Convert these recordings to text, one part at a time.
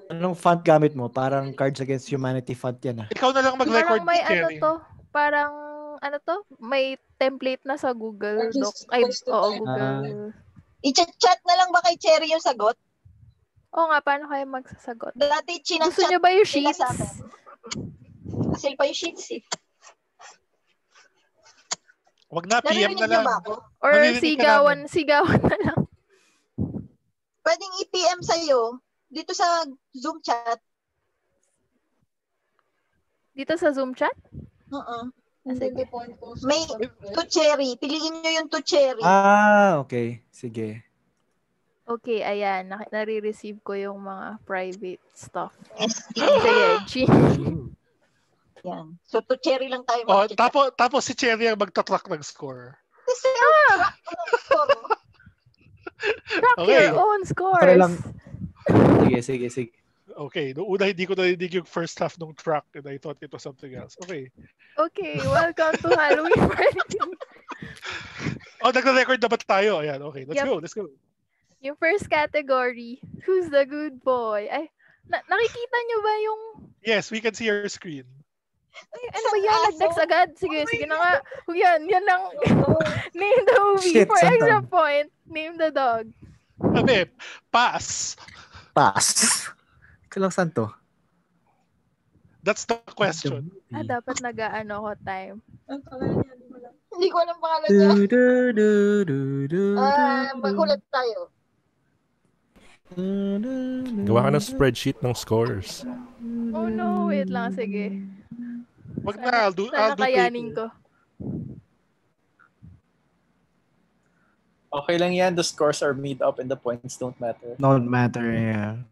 Anong font gamit mo? Parang Cards Against Humanity font yan Ikaw na lang mag-record, Parang may Cherry. may template na sa Google Doc. Google. I-chat na lang ba kay Cherry yung sagot? Oo nga, paano kayo magsasagot? Dati chinachat. Gusto niyo ba yung sheets? Kasi pa yung sheets eh. Wag na, PM na lang. Or sigawan na lang. Pwedeng i-PM sa'yo dito sa Zoom chat. Dito sa Zoom chat? Oo. Sige. May to Cherry. Piliin nyo yung to Cherry. Okay. Sige. Okay, ayan. Nare-receive ko yung mga private stuff. Sige, G. Yan. So, to Cherry lang tayo. Tapos si Cherry ang magtatrack ng score. Track your own scores. Para lang. Sige. Okay. Noong una, hindi ko narinig yung first half ng track and I thought it was something else. Okay. Okay, welcome to Halloween Party. Nagre-record na ba tayo? Ayan, okay. Let's go. Yung first category, who's the good boy? Ay, nakikita nyo ba yung... Yes, we can see your screen. Ay, ano ba yan? Nag-text agad? Sige na nga. Yan lang. Name the movie for extra point. Name the dog. Pass. Kalang saan to? That's the question. Dapat nag-ano ko time. Hindi ko alam pangalan niya. Magulat tayo. Gawa ka ng spreadsheet ng scores. Oh no, wait lang. Sige. Wag na, I'll do kayanin ko. Okay lang yan. The scores are made up and the points don't matter. Don't matter, yeah.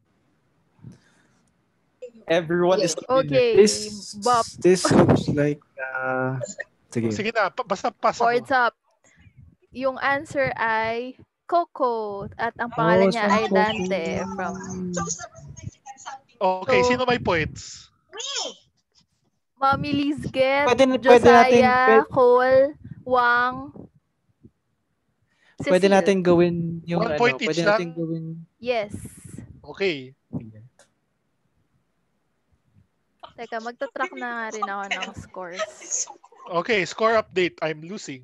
Everyone is... Okay, Bob. This looks like... Sige na, basta pasa mo. Boards up. Yung answer ay Coco. At ang pangalan niya ay Dante from... Okay, sino may points? Mommy Lizget, Pwede Josiah, Cole, Wang, Cecile. Pwede natin gawin yung 1 point each lang? Yes. Okay. Teka, magta-track na nga rin ako ng scores. Okay, score update. I'm losing.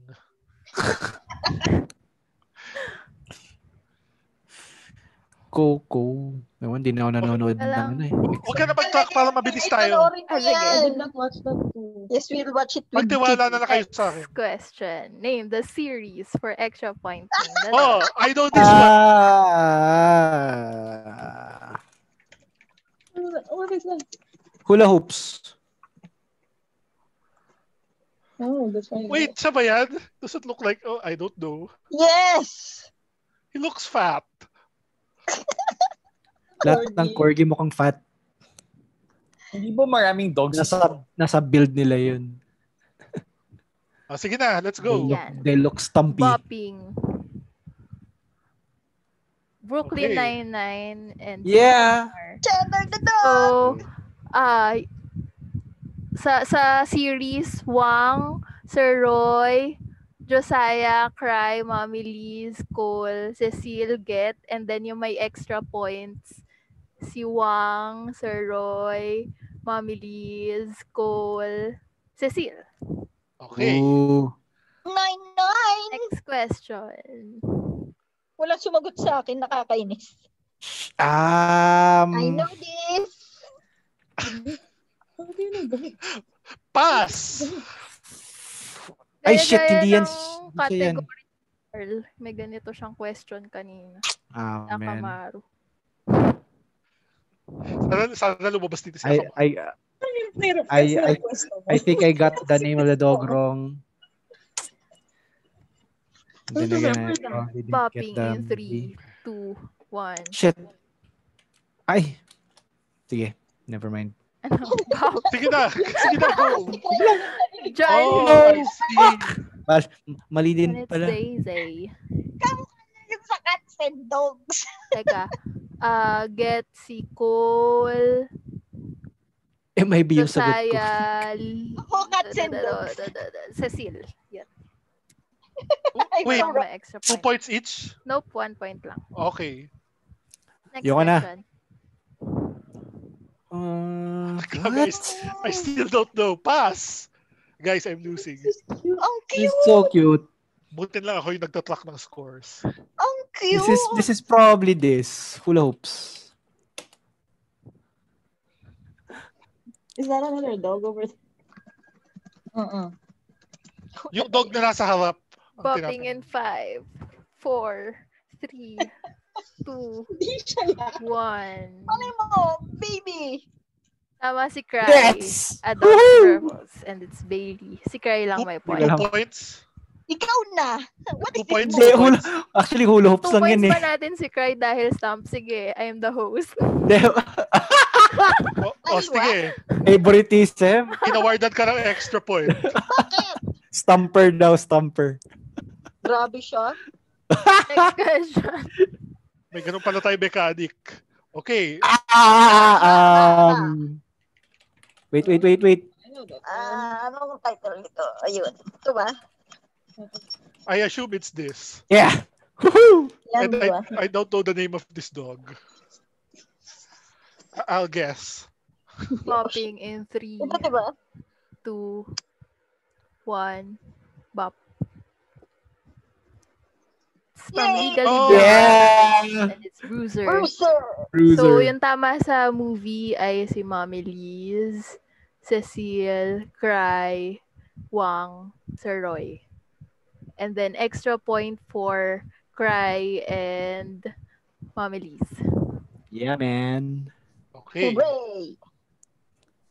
Coco. Naman, hindi na ako nanonood ng ano eh. Huwag ka na mag-track para mabilis tayo. Yes, we'll watch it. Magtiwala na kayo sa akin. Next question. Name the series for extra point. I know this one. What is that? Hula hoops. Oh, that's right. Wait, siya ba yan? Does it look like, I don't know. Yes! He looks fat. Lahat ng corgi mukhang fat. Hindi ba maraming dogs? Nasa build nila yun. Sige na, let's go. They look stumpy. Bopping. Brooklyn Nine-Nine and yeah. Chandler the dog. So, sa series, Wang, Sir Roy, Josiah, Cry, Mommy Liz, Cole, Cecile, Get, and then yung may extra points, si Wang, Sir Roy, Mommy Liz, Cole, Cecile. Okay. Ooh. 9-9. Next question. Walang sumagot sa akin, nakakainis. I know this. Pass. Ay, shit, hindi yan. Category girl. May ganito siyang question kanina. Man. Sana lumabas dito siya. I think I got the name of the dog wrong. Popping in 3, 2, 1. Shit. Ay. Sige, never mind. Sige na, go. John. Mali din pala. Daisy. Yung sa cats and dogs. Teka. Get si Cole. Maybe yung sagot ko. Ako, cats and dogs. Cecile. Yeah. Wait, extra 2 points each? Nope, 1 point lang. Okay. Next Yung question. Guys, I still don't know. Pass. Guys, I'm losing. Ang This cute! is so cute. Butin lang ako yung nagtatrack ng scores. Ang cute! This is probably this. Hula hoops. Is that another dog over there? Yung dog na nasa harap. ang Popping in 5, 4, 3, 2, Hindi siya lang. 1. Ano mo, baby? Tama si Cry. Yes! Adult Woohoo! Verbals. And it's Bailey. Si Cry lang may point. Wala. 2 points. Ikaw na. What 2 is points. this? Hindi, actually, hula hoops 2 lang points yan pa eh. natin si Cry dahil stamp. Sige, I am the host. Hindi. Sige. Favoritism. Inawardan ka ng extra point. Stumper daw, stumper. Grabe siya. Next question. May ganun pala tayo mechanic. Okay. Wait. Anong title nito? Ayun. Ito ba? I assume it's this. Yeah. Woohoo! Yan And ba? I don't know the name of this dog. I'll guess. Popping in 3, Ito diba? 2, 1. Bop. It's from Yay! Legally Oh! Blonde. Yeah! And it's Bruiser. Bruiser. So, Bruiser. yung tama sa movie ay si Mommy Liz, Cecile, Cry, Wang, Sir Roy. And then extra point for Cry and Mommy Liz. Yeah, man. Okay. Hooray!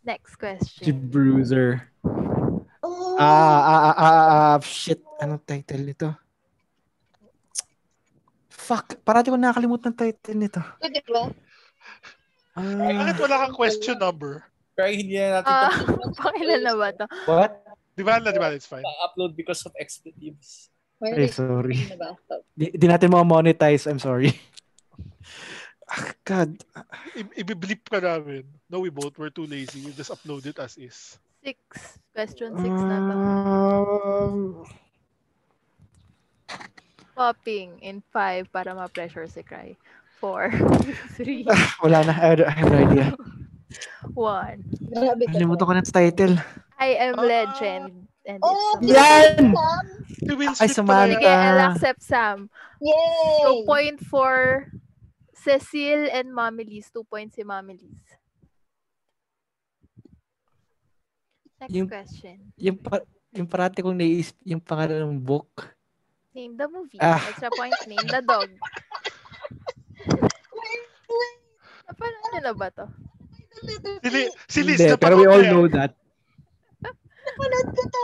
Next Si question. Bruiser. Oh, Shit. Anong title nito? Fuck. Parati ko nakakalimutan ng title nito. ito diba? Bakit wala kang question number? Kaya hindi na natin Pakilan na ba to? What? Di ba? It's fine. upload because of expletives. Ay, sorry. Na ba? Di natin monetize. I'm sorry. God. Ibiblip ka namin. No, we both were too lazy. We just upload it as is. 6. Question 6 na ba? Popping in 5 para ma-pressure si Cry. 4, 3, Wala na. I have no idea. 1. Grabe ka. Nalimutan ko na sa title. I am Legend. And it's Oh, Sam. Yan! Si Will Ay, Smith Samantha. pala Sige, yun. I'll accept Sam. Yay! So, point for Cecile and Mommy Liz. 2 points si Mommy Liz. Next Yung- question. Yung parati kong naiisip, yung pangalan ng book. Name the movie. Ah. Extra point, name the dog. Napanood niyo na ba to? Si Liz Hindi, na pero we all panood know na yan. that. Napanood ko to.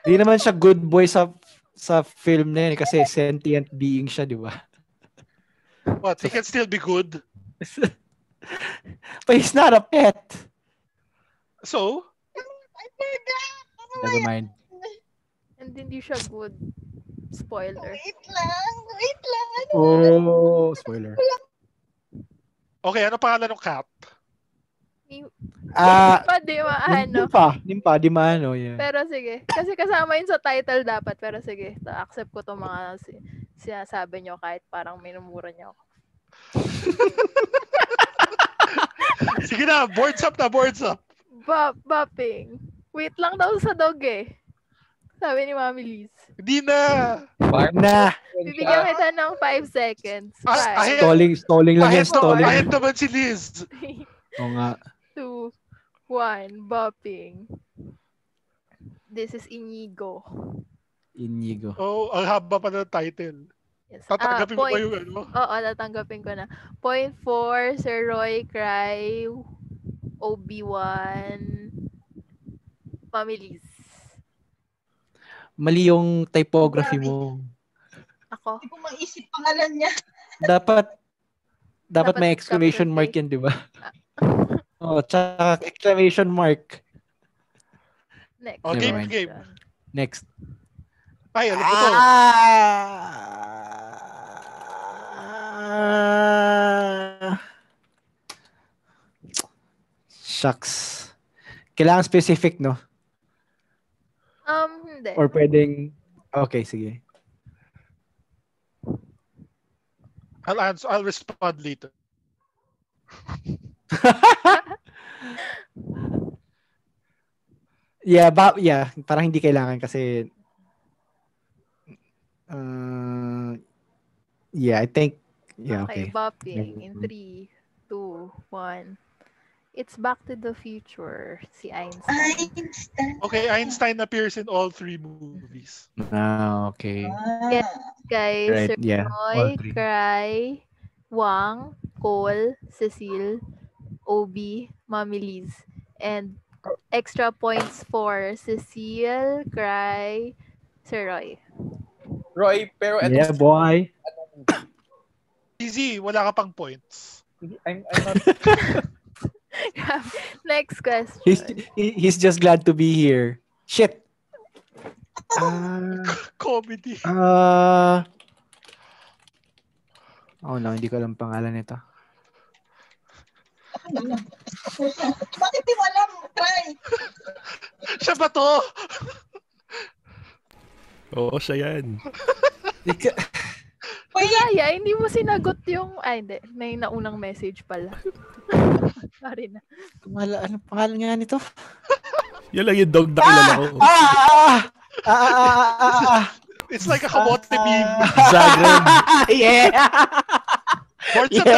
Di naman siya good boy sa film na yun kasi sentient being siya, di ba? What? He can still be good. But he's not a pet. So, I forgot. Ano ba Never yan? mind. And hindi siya good. Spoiler. Wait lang. Oh, spoiler. okay, ano pangalan ng cat? Pa, di maano. Nimpa, di maano. Yeah. Pero sige. Kasi kasama yun sa title dapat. Pero sige. Accept ko itong mga sinasabi nyo kahit parang minumura nyo ako. Sige na, boards up. Bopping. Wait lang daw sa dog eh. Sabi ni Mami Liz. Hindi na. Na. Bibigyan kita ng 5 seconds. Ahead. 5, Stalling lang yan, Ahead stalling. naman si Liz. 3, Oo nga. 2, 1. Bopping. This is Inigo. Inigo. Oh, ang haba pa ng title. Yes. Tatanggapin mo ba yung ano? Oo, tatanggapin ko na. Point 4, Sir Roy, Cry, Obi-Wan, Mami Liz. Mali yung typography mo. Ako. Hindi ko maisip pangalan niya. Dapat Dapat may exclamation capital mark yan, di ba? Oh, tsaka exclamation mark. Next. Oh, game. Next. Ay, alam ko to. Shucks. Kailangan specific, no? Hindi. Or pwedeng... Okay, sige. I'll respond later. Yeah, parang hindi kailangan kasi I think Okay, okay. bopping in 3, 2, 1. It's Back to the Future, si Einstein. Einstein. Okay, Einstein appears in all 3 movies. Okay. Yes. Kay Right, Sir yeah. Roy, All 3. Cry, Wang, Cole, Cecile, Obi, Mami Liz. And extra points for Cecile, Cry, Sir Roy. Roy, pero etong Yeah, boy. Easy, wala ka pang points. I'm not... Next question. He's just glad to be here. Shit. Comedy. Oh no, hindi ko alam pangalan nito. Bakit di mo alam? Try. Siya ba to? Oo, siya yan. Kaya, hindi mo sinagot yung... Ay, hindi. May naunang message pala. Sorry na. Ano pangalan nga nito? Yan lang yung dog na kilala ko. It's like a kamote meme. Zagreb. Yeah!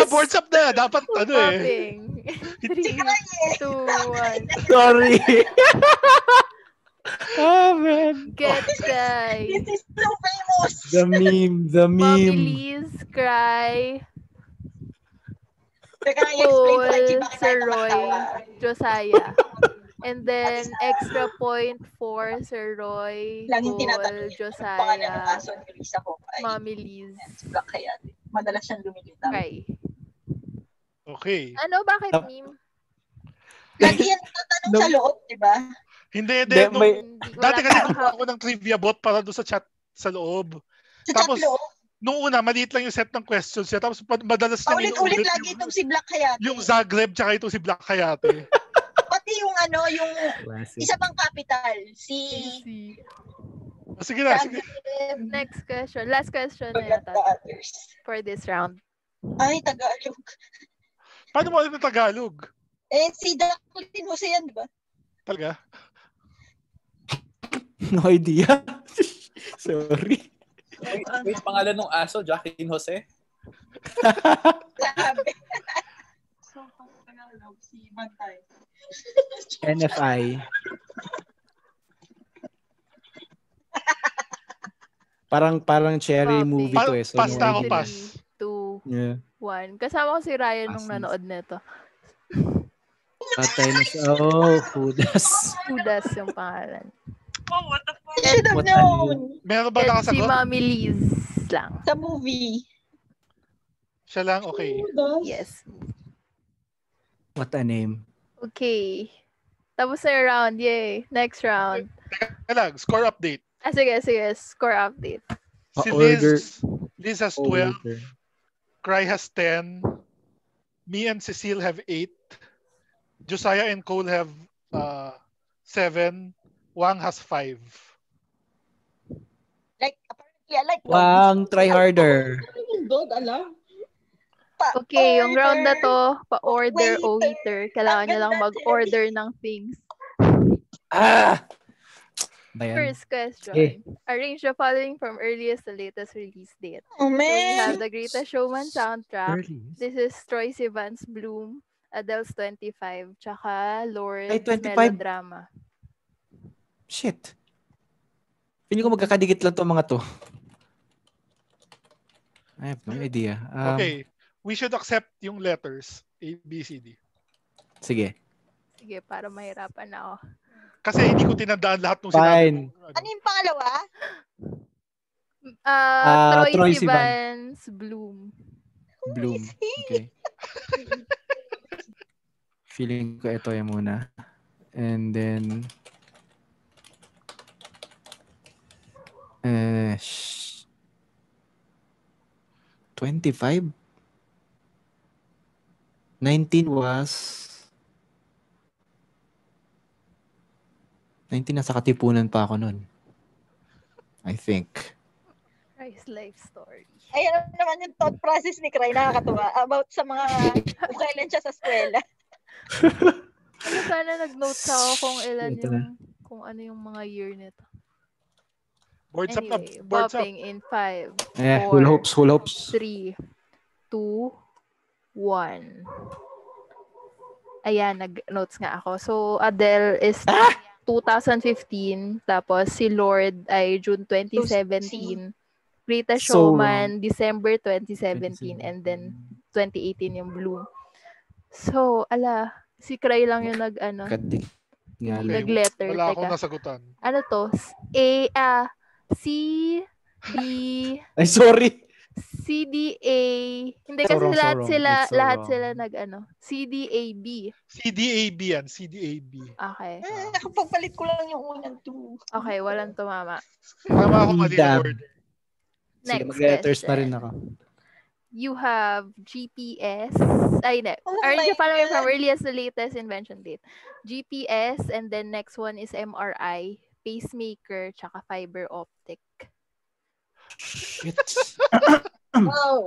Boards up na. Dapat ano eh. Popping. 3, 2, 1. Sorry. Man. Get guy. This is so famous. The meme. Mami Liz, Cry, Teka, i-explain ko kay Cole, Chi bakit Sir tayo Roy, tumatawa. Josiah. And then, extra point for Sir Roy, Laging Cole, tinatanong yung pangalan ng Josiah, aso ni Lisa ko. Ay, Mami Liz, si Black kaya. Madalas siyang lumilitaw. Cry. Okay. Ano, bakit meme? Lagi yan tatanong sa loob, di ba? Hindi. Dati kasi gumawa ako ng trivia bot para doon sa chat sa loob. Sa Tapos, chat loob. nung una, maliit lang yung set ng questions niya. Tapos madalas niya Paulit-ulit lagi itong si Black Hayate. yung Zagreb tsaka itong si Black Hayate. Pati yung yung isa pang capital, si Sige na, sige. Next question. Last question na Forgot yata the others. for this round. Ay, Tagalog. Paano mo alam ng Tagalog? Si Jacqueline Jose yan, di ba? Talaga? No idea. Sorry. Wait, pangalan ng aso, Jacqueline Jose? Grabe. So, Tagalog, si Bantay. NFI. Parang cherry Popping. movie to eh. So Pass na ako, idea. pass. 3, 2, Yeah. 1. Kasama ko si Ryan nung Pass. nanood nito. Patay na siya. Judas. Judas yung pangalan. I should have What known. Meron ba And si nakasagot? Mami Liz lang. Sa movie. Siya lang, okay. Yes. What a name. Okay. Tapos na yung round. Yay. Next round. Teka lang, score update. Sige. Score update. Si Order. Liz has 12. Order. Cry has 10. Me and Cecile have 8. Josiah and Cole have 7. Wang has 5. Like, apparently, I like Wang, try harder. Yung dog, alam. Okay, yung round na to, pa-order o Waiter. waiter. Kailangan nyo lang mag-order ng things. Bayan. First question. Okay. Arrange the following from earliest to latest release date. Oh, So we have man. The Greatest Showman soundtrack. Early. This is Troye Sivan's Bloom, Adele's 25, tsaka Lord's Ay, 25? Melodrama. Shit. Feeling ko magkakadikit lang to mga to. I have no idea. Okay. We should accept yung letters. A, B, C, D. Sige. Sige, para mahirapan na ako. Kasi hindi ko tinandaan lahat ng Fine. sinabi. Ano yung pangalawa? Troye Troye Sivan's Bloom. Bloom. Okay. Feeling ko ito yung muna. And then 25? 19 nasa katipunan pa ako nun. I think. Cry's life story. Ay, ano naman yung thought process ni Cry, nakakatuwa. About sa mga, kung kailan siya sa eskwela. Ano sana nag-notes ako kung ilan Ito na. kung ano yung mga year nito. Boards up na. Anyway, Boards up. bopping in 5, Full hopes, full hopes. 3, 2, 1. Ayan, nag-notes nga ako. So, Adele is 2015. Tapos, si Lord ay June 2017. Greatest So Showman, December 2017. And then, 2018 yung Bloom. So, si Cry lang yung Kadik. Nga lang. nag-letter. Wala akong Teka. nasagutan. Ano to? C, D, Ay, sorry. CDA. Hindi So kasi wrong, so lahat wrong. sila It's so lahat wrong. sila CDAB. CDAB yan. CDAB. Okay. Nakapagpalit ko lang yung unang two. Okay, walang tumama. Tama ako mali na Damn. order. Sige, Next mag-letters na rin question. ako. You have GPS. Ay, hindi. Oh Arrange my following from God. earliest to latest invention date. GPS, and then next one is MRI, pacemaker, tsaka fiber optic. Shit. Wow.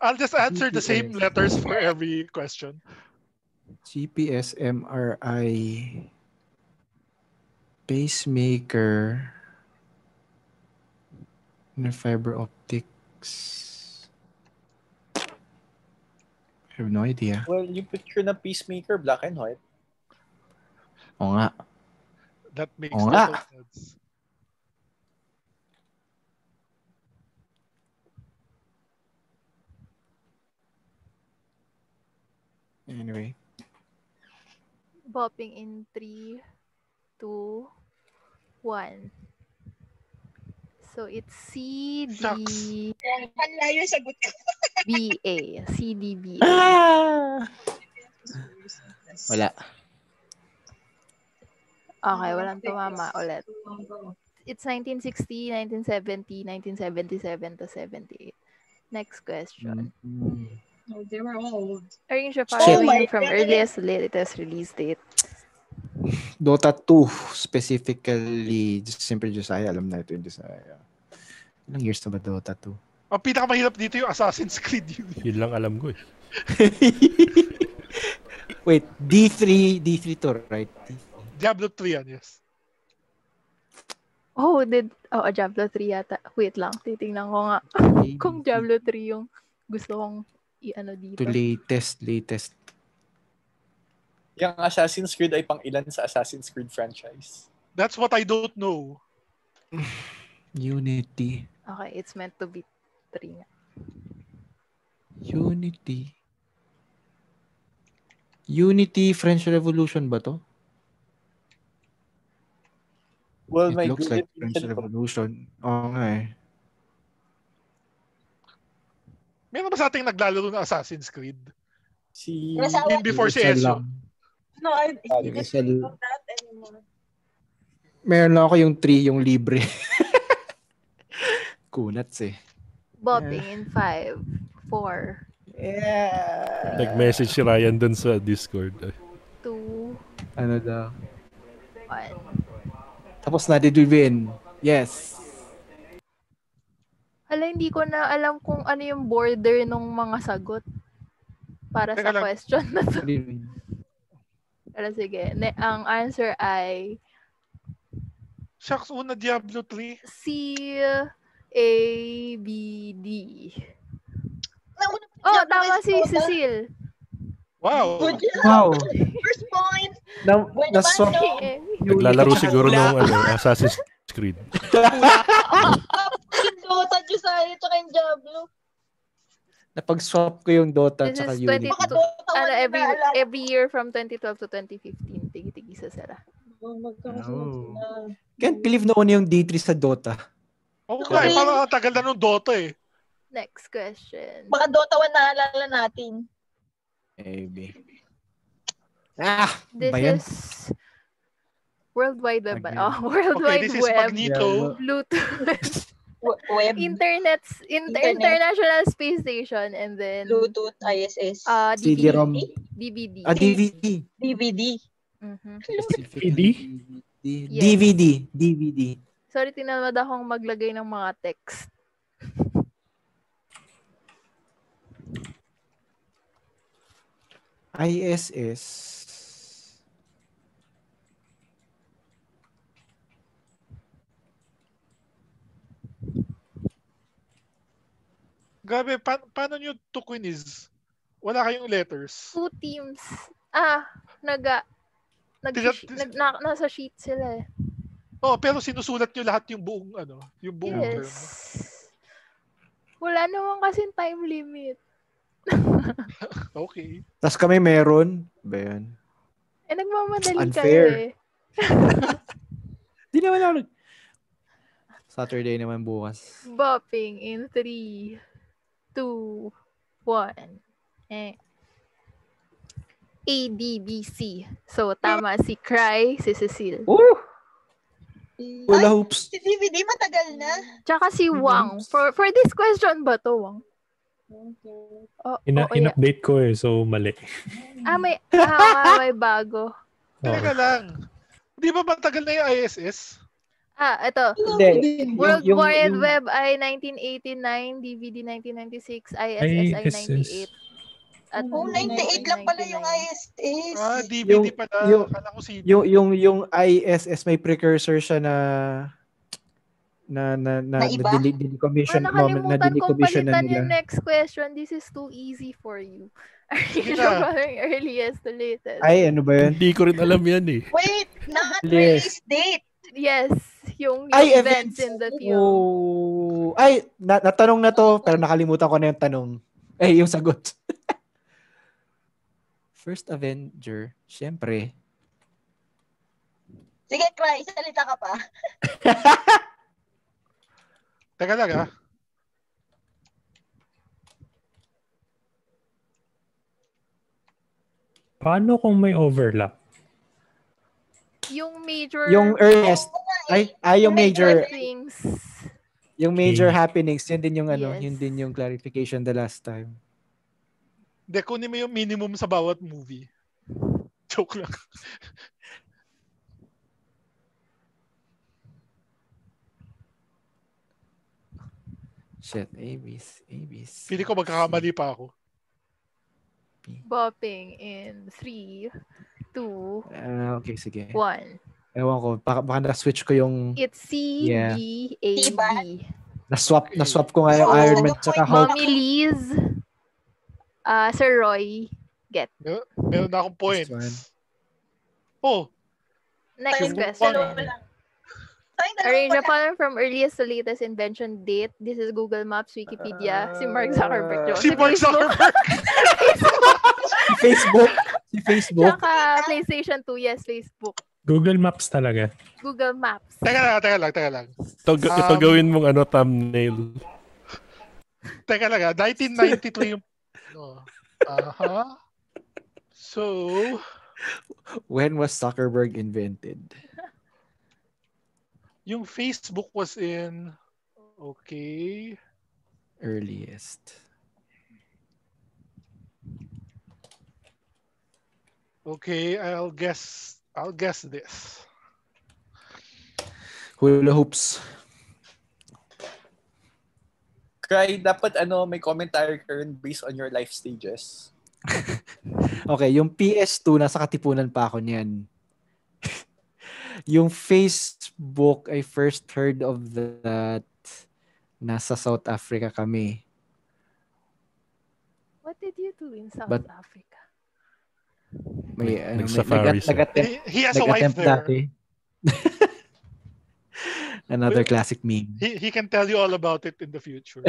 I'll just answer the same GPS. letters for every question. GPS, MRI, pacemaker, fiber optics. I have no idea. Well, yung picture ng Peacemaker, black and white. Oo nga. That makes Oo nga. total sense. Anyway. Bopping in 3, 2, 1. So it's Shucks. Ang layo sagot ko. CDBA. CDBA. Wala. Okay, walang tumama ulit. It's 1960, 1970, 1977 to 78. Next question. Oh, they were old. Arrange your Oh following my from God. earliest to latest release date. Dota 2 specifically. Siyempre Josiah, alam na ito yung Josiah. Ilang years na ba Dota 2? Ang pinakamahirap dito yung Assassin's Creed yun. Yun lang alam ko eh. Wait, D3 to, right? Diablo 3 yan, yes. Diablo 3 yata. Wait lang, titingnan ko nga. Kung Diablo 3 yung gusto kong i-ano dito. To latest. Yung Assassin's Creed ay pang ilan sa Assassin's Creed franchise? That's what I don't know. Unity. Okay, it's meant to be 3 nga. Unity French Revolution ba to? Well, It my looks Google like French Vision po. Revolution. Oo nga eh. Meron ba sa ating naglalaro ng Assassin's Creed? Si... Even before si Isa Ezio. lang. No, I Yung isa l- not that anymore. Meron lang ako yung 3, yung libre. Kunats eh. Bopping in 5, 4, Nag-message si Ryan dun sa Discord. 2, Ano daw? 1. Tapos na, did we win? Yes. Hala, hindi ko na alam kung ano yung border ng mga sagot para Teka sa lang. question na to. What do you mean? Pero sige, ang answer ay Shucks, una Diablo 3. C, A, B, D. Nauna pa Oh, Diablo tama si Escoda. Cecil. Wow. Good job. Wow. First point. Na-swap. Naglalaro siguro ng Assassin's Creed. Yung Dota, Josiah, tsaka yung Diablo. Napag-swap ko yung Dota This tsaka is Unity. 22. Baka Dota 1 na naalala. Every year from 2012 to 2015, tigi-tigi sa sila. Magkakasunod sila. Can't believe na una yung D3 sa Dota. Oo nga, eh, parang ang tagal na nung Dota eh. Next question. Baka Dota 1 naalala natin. Maybe. This ba yan? is World Wide Web. Again. World Okay, Wide this is Web. Magneto. Bluetooth. Web, Internet. International Space Station. And then Bluetooth, ISS, CD-ROM. DVD. DVD. DVD. Mhm. Specifically Yes. DVD. Sorry, tinamad akong maglagay ng mga text. ISS. Grabe, paano nyo to quiz? Wala kayong letters. 2 teams. Nasa sheet sila eh. Oh, pero sinusulat nyo lahat yung buong yung buong term. Yes. Wala naman kasing time limit. Okay. Tapos kami meron. Ba yan? Nagmamadali Unfair. kami. Di naman ako. Saturday naman bukas. Bopping in 3, 2, 1. ADBC. So, tama si Cry, si Cecile. Woo! Hula Ay, hoops. si DVD matagal na. Tsaka si Wang. For this question ba to, Wang? In-update ko so mali. May bago. Teka lang. Di ba matagal na yung ISS? Ito. Hindi. World Wide Web ay 1989, DVD 1996, ISS ay 98. At 98 lang pala yung ISS. DVD pala. Kala ko CD. Yung ISS may precursor siya na iba? decommission nakalimutan kong na palitan nila. yung next question. This is too easy for you. Are you Yeah. following earliest to latest? Ay, ano ba yun? Hindi ko rin alam yan eh. Wait, not-release date. Yes, yung Ay, events in the film. Oh. Ay, natanong na to, pero nakalimutan ko na yung tanong. Yung sagot. First Avenger, syempre. Sige, Cry, salita ka pa. Teka lang Paano kung may overlap? Yung major Yung earliest. Yung major. things. Yung major happenings, yun din yung Yes. yun din yung clarification the last time. Hindi, kunin mo yung minimum sa bawat movie. Joke lang. Shit, ABs. Pili ko magkakamali pa ako. Bopping in 3, 2, Okay, sige. 1. Ewan ko, baka na-switch ko yung It's C, Yeah. B, A, Diba? B. na-swap ko nga yung Iron Man tsaka Hulk. Mommy Liz, Sir Roy, get. Meron na akong Next one. points. Oh, Next Yung question. one. Arrange a pattern from earliest to latest invention date. This is Google Maps, Wikipedia. Si Mark Zuckerberg. si Mark Zuckerberg. Si Facebook. Tsaka PlayStation 2, yes, Facebook. Google Maps talaga. Google Maps. Teka lang. Ito gawin mong thumbnail. Teka lang 1993 yung... So... When was Zuckerberg invented? Yung Facebook was in... Okay. Earliest. Okay, I'll guess this. Hula hoops. Cry, dapat may commentary ka rin based on your life stages. Okay, yung PS2, nasa Katipunan pa ako niyan. Yung Facebook, I first heard of that nasa South Africa kami. What did you do in South But- Africa? May Nag-safari siya. He has a wife nag-attempt there. dati. Another classic meme. He can tell you all about it in the future.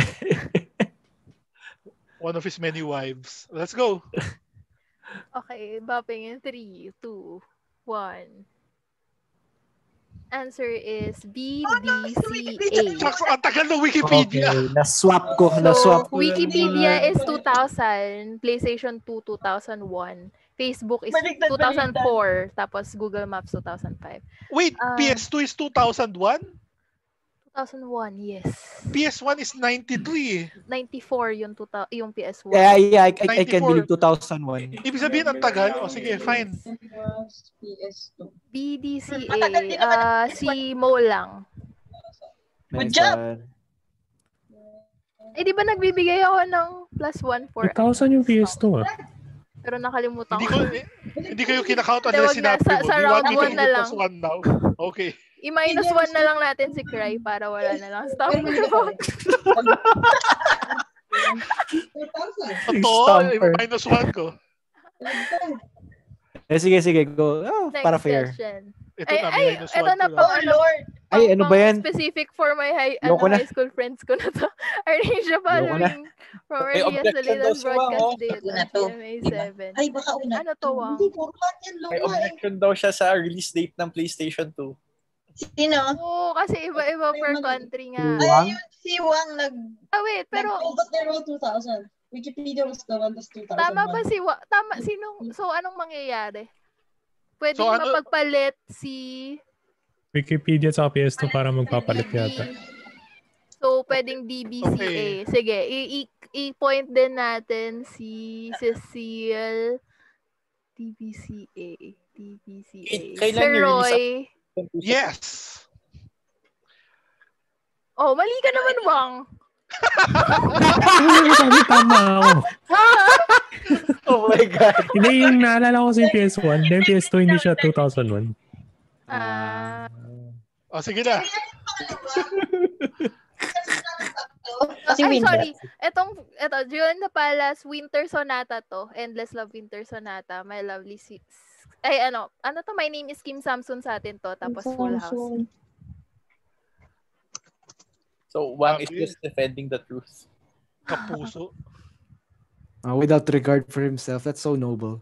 One of his many wives. Let's go. Okay, bopping in 3, 2, 1. Answer is B, D, C, A. Shucks, ang tagal ng Wikipedia. Okay, na-swap ko. So, Wikipedia is 2000, PlayStation 2, 2001. Facebook is Baliktad. 2004, tapos Google Maps 2005. Wait, PS2 is 2001? 2001, yes. PS1 is 93. 94 yung PS1. Yeah, I can 94. believe 2001. Ibig sabihin, ang tagal. O sige, fine. PS2. BDCA, Matagal din naman. si Mo lang. Good job. Eh, di ba nagbibigay ako ng +1 for... 2,000 yung PS2 ah. Pero nakalimutan Hindi ko. hindi kayo kinakount Hindi, unless wag na. sinabi mo. Sa Do you round want me to 1 na lang. plus 1 now? Okay. I-minus 1 na lang natin si Cry para wala na lang. Stop. Pero hindi ka Ito, Stomper. minus 1 ko. Sige, go. Oh, Next para fair. question. Ito Ay, na, minus 1 ito na ko pang Oh, Lord. Ay, ano ba yan? Specific for my Loko na. high school friends ko na to. Arrange the Loko na. following from May earliest to objection daw latest si Wang, broadcast oh. date Ako on na to. GMA Diba? 7. Ay, baka una. Ano to, Wang? Hindi, puro man yan. May Luma. objection daw siya sa release date ng PlayStation 2. Sino? Oo, kasi iba-iba per country nga. Ay, yun si Wang Wait, pero Oh, but there were 2000. Wikipedia was the one that's 2001. tama ba anong mangyayari? Pwede So, ano- mapagpalit si Wikipedia at PS2 para magpapalit yata. So, pwedeng DBCA. Okay. Sige, i-point din natin si Cecile. DBCA. Kailan Sir ni-release Roy. Yes. Oh, mali ka naman, Wang. Sabi tama ako. Oh my God. Hindi, yung naalala ko sa PS1. Then PS2 hindi siya 2001. O, sige na. Si Ay, Winter. sorry. Ito, Duel in the Palace, Winter Sonata to. Endless Love Winter Sonata. My Lovely ano to? My Name is Kim Samson sa atin to. Tapos Full House. So, Wang is just defending the truth. Kapuso. Without regard for himself. That's so noble.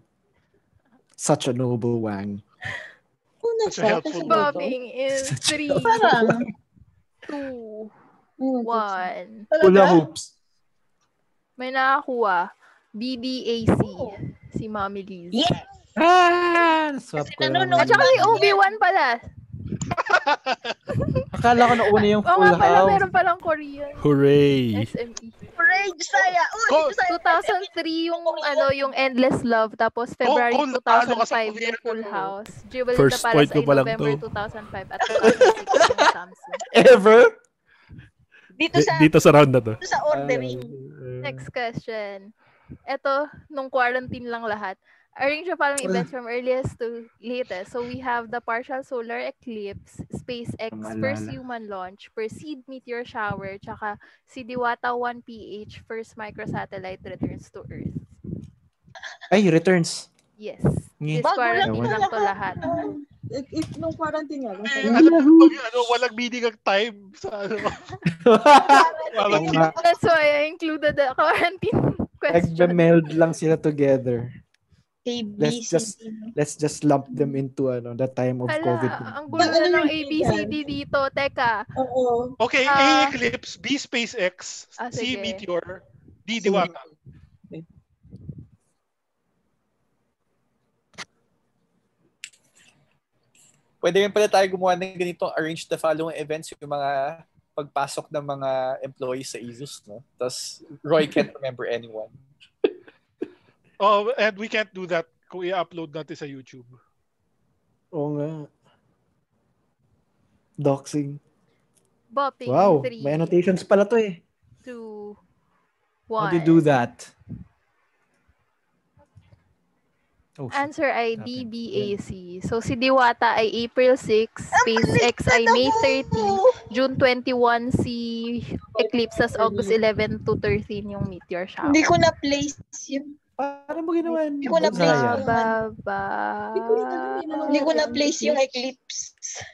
Such a noble Wang. Oh, Such a helpful word. Bobbing in 3, Parang. 2, Oh, 1. Hula hoops. May nakakuha. BBAC. Si Mommy Liz. Yes! Swap Kasi ko na nanonood naman. At saka si Obi-Wan pala. Akala ko nauna yung Oo Full nga pala, House. meron palang Korean. Hooray! SME. Hooray, Josiah! Uy, Josiah! 2003 yung Endless Love, tapos February kung natalo ka sa 2005 yung Full Korean, House. Jewel in the First point Palace ko ay pa lang November to. 2005 at 2006 yung Samsung. Ever? Dito Dito sa round na to. sa ordering. Next question. Ito, nung quarantine lang lahat. Arrange the following events from earliest to latest. So we have the partial solar eclipse, SpaceX first human launch, Perseid meteor shower, tsaka si Diwata 1PH first microsatellite returns to Earth. Ay, returns. Yes. Nge. This quarantine lang to lahat. If nung quarantine nga. Walang meaning ang time sa Oo nga. That's why I included the quarantine question. Nagbe-meld lang sila together. KBC. Let's just lump them into the time of COVID. Hala, ang gulo na ng ABCD dito. Teka. Oo. Okay, A, Eclipse, B, SpaceX, C, Sige. Meteor, D, Diwata. Pwede rin pala tayo gumawa ng ganitong arrange the following events, yung mga pagpasok ng mga employees sa Asus, no? Tapos Roy can't remember anyone. Oh, and we can't do that kung i-upload natin sa YouTube. Oo nga. Doxing. Bopping. Wow, 3, may annotations pala to eh. 2, 1. How do you do that? Oh, shit. Answer ay DBAC. So si Diwata ay April 6, SpaceX ay May 30, June 21 si Eclipse August 11 to 13 yung meteor shower. Hindi ko na-place yung... Paano mo ginawa? Hindi ko na-place yung... Hindi ko na-place yung eclipse.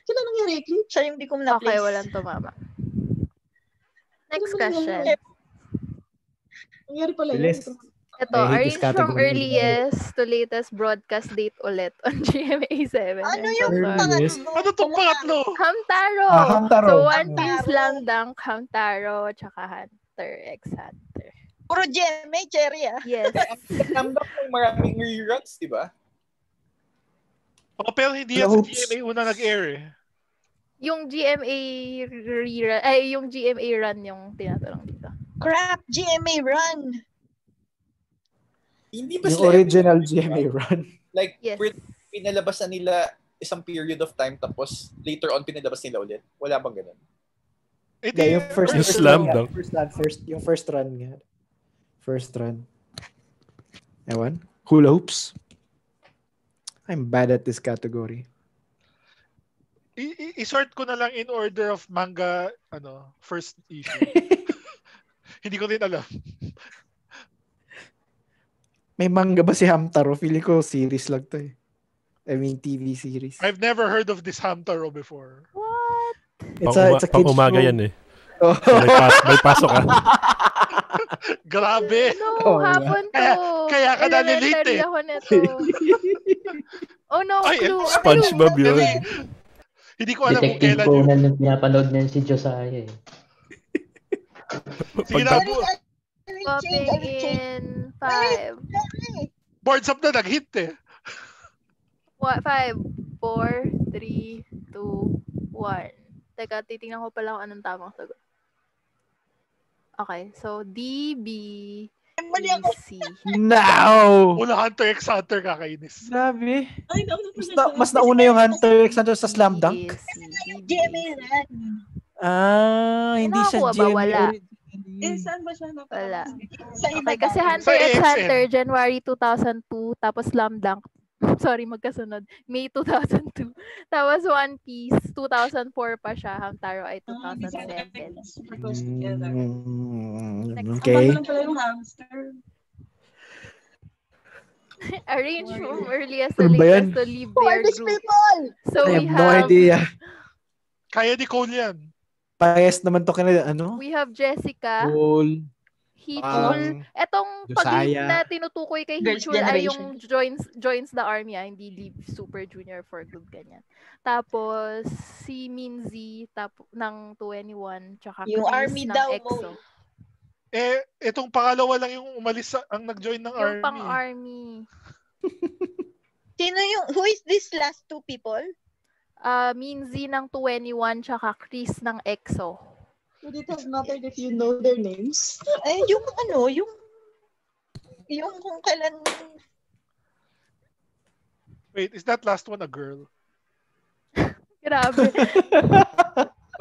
Kailan nangyari eclipse? Siya yung hindi ko na-place. Okay, walang tumama. Next question. Nangyari pala Bilis. yun. Ito, I hate this arrange from category. earliest to latest broadcast date ulit on GMA 7. Ano I'm yung so sorry. pangatlo? Ano itong pangatlo? Hamtaro! Hamtaro. So, One Piece, Slam Dunk, Hamtaro, tsaka Hunter x Hunter. Puro GMA, Cherry ah. Yes. Namdam ng maraming reruns, di ba? Oh, pero hindi yan sa GMA una nag-air eh. Yung GMA rerun, ay yung GMA run yung tinatanong dito. Crap, GMA run. Hindi ba Yung sila original GMA run. like Yes. pinalabas na nila isang period of time tapos later on pinalabas nila ulit? Wala bang ganun? Yeah, yung first Yung Slam Dunk. Yung first run nga. First run. Ewan? Hula hoops. I'm bad at this category. I-sort ko na lang in order of manga, first issue. Hindi ko din alam. May manga ba si Hamtaro? Feeling ko series lang to eh. I mean, TV series. I've never heard of this Hamtaro before. What? It's a kids Pang-umaga show. yan eh. Oh. May pasok ka. Grabe. No, hapon to. Kaya ka nalilate Elementary eh. ako nito. Oh no, Ay, clue. SpongeBob yun. Hindi ko alam kung Detective kailan yun. Conan yung pinapanood na si Josiah eh. Sige na, Popping in 5. boards up na nag-hit eh. 5, 4, 3, 2, 1. Teka, titingnan ko pala kung anong tamang sagot. Okay, so D, B, Mali ako. C. Now! Wala Hunter x Hunter, kakainis. Grabe. Ay, Mas nauna yung Hunter x Hunter sa Slam Dunk. GMA yan. Hindi siya Nakakuha ba? GMA Wala. originally. saan ba siya Wala. Sa iba Okay, kasi ba? Hunter Sa x AXN. Hunter, January 2002, tapos Slam Dunk, sorry, magkasunod, May 2002. Tapos One Piece, 2004 pa siya, Hamtaro ay 2007. Okay. Ang pala yung hamster. Arrange from earliest to Ano ba yan? latest to leave Who their are these group. people? So I we have no have, idea. Kaya ni Cole yan. Bias naman to kanila. Ano? we have Jessica, Cool. Hichul. Etong pag-leave Josiah. na tinutukoy kay Girls' Hichul ay Generation. yung joins the army, hindi leave Super Junior for good, ganyan. Tapos, si Minzy ng 21, tsaka Yung Chris army ng daw, EXO. Mo. Itong pangalawa lang yung umalis ang nag-join ng Yung army. pang-army. Sino yung, who is this last two people? Minzy ng 21, tsaka Chris ng EXO. Would it have mattered if you know their names? Ay, yung kung kailan, Wait, is that last one a girl? Grabe.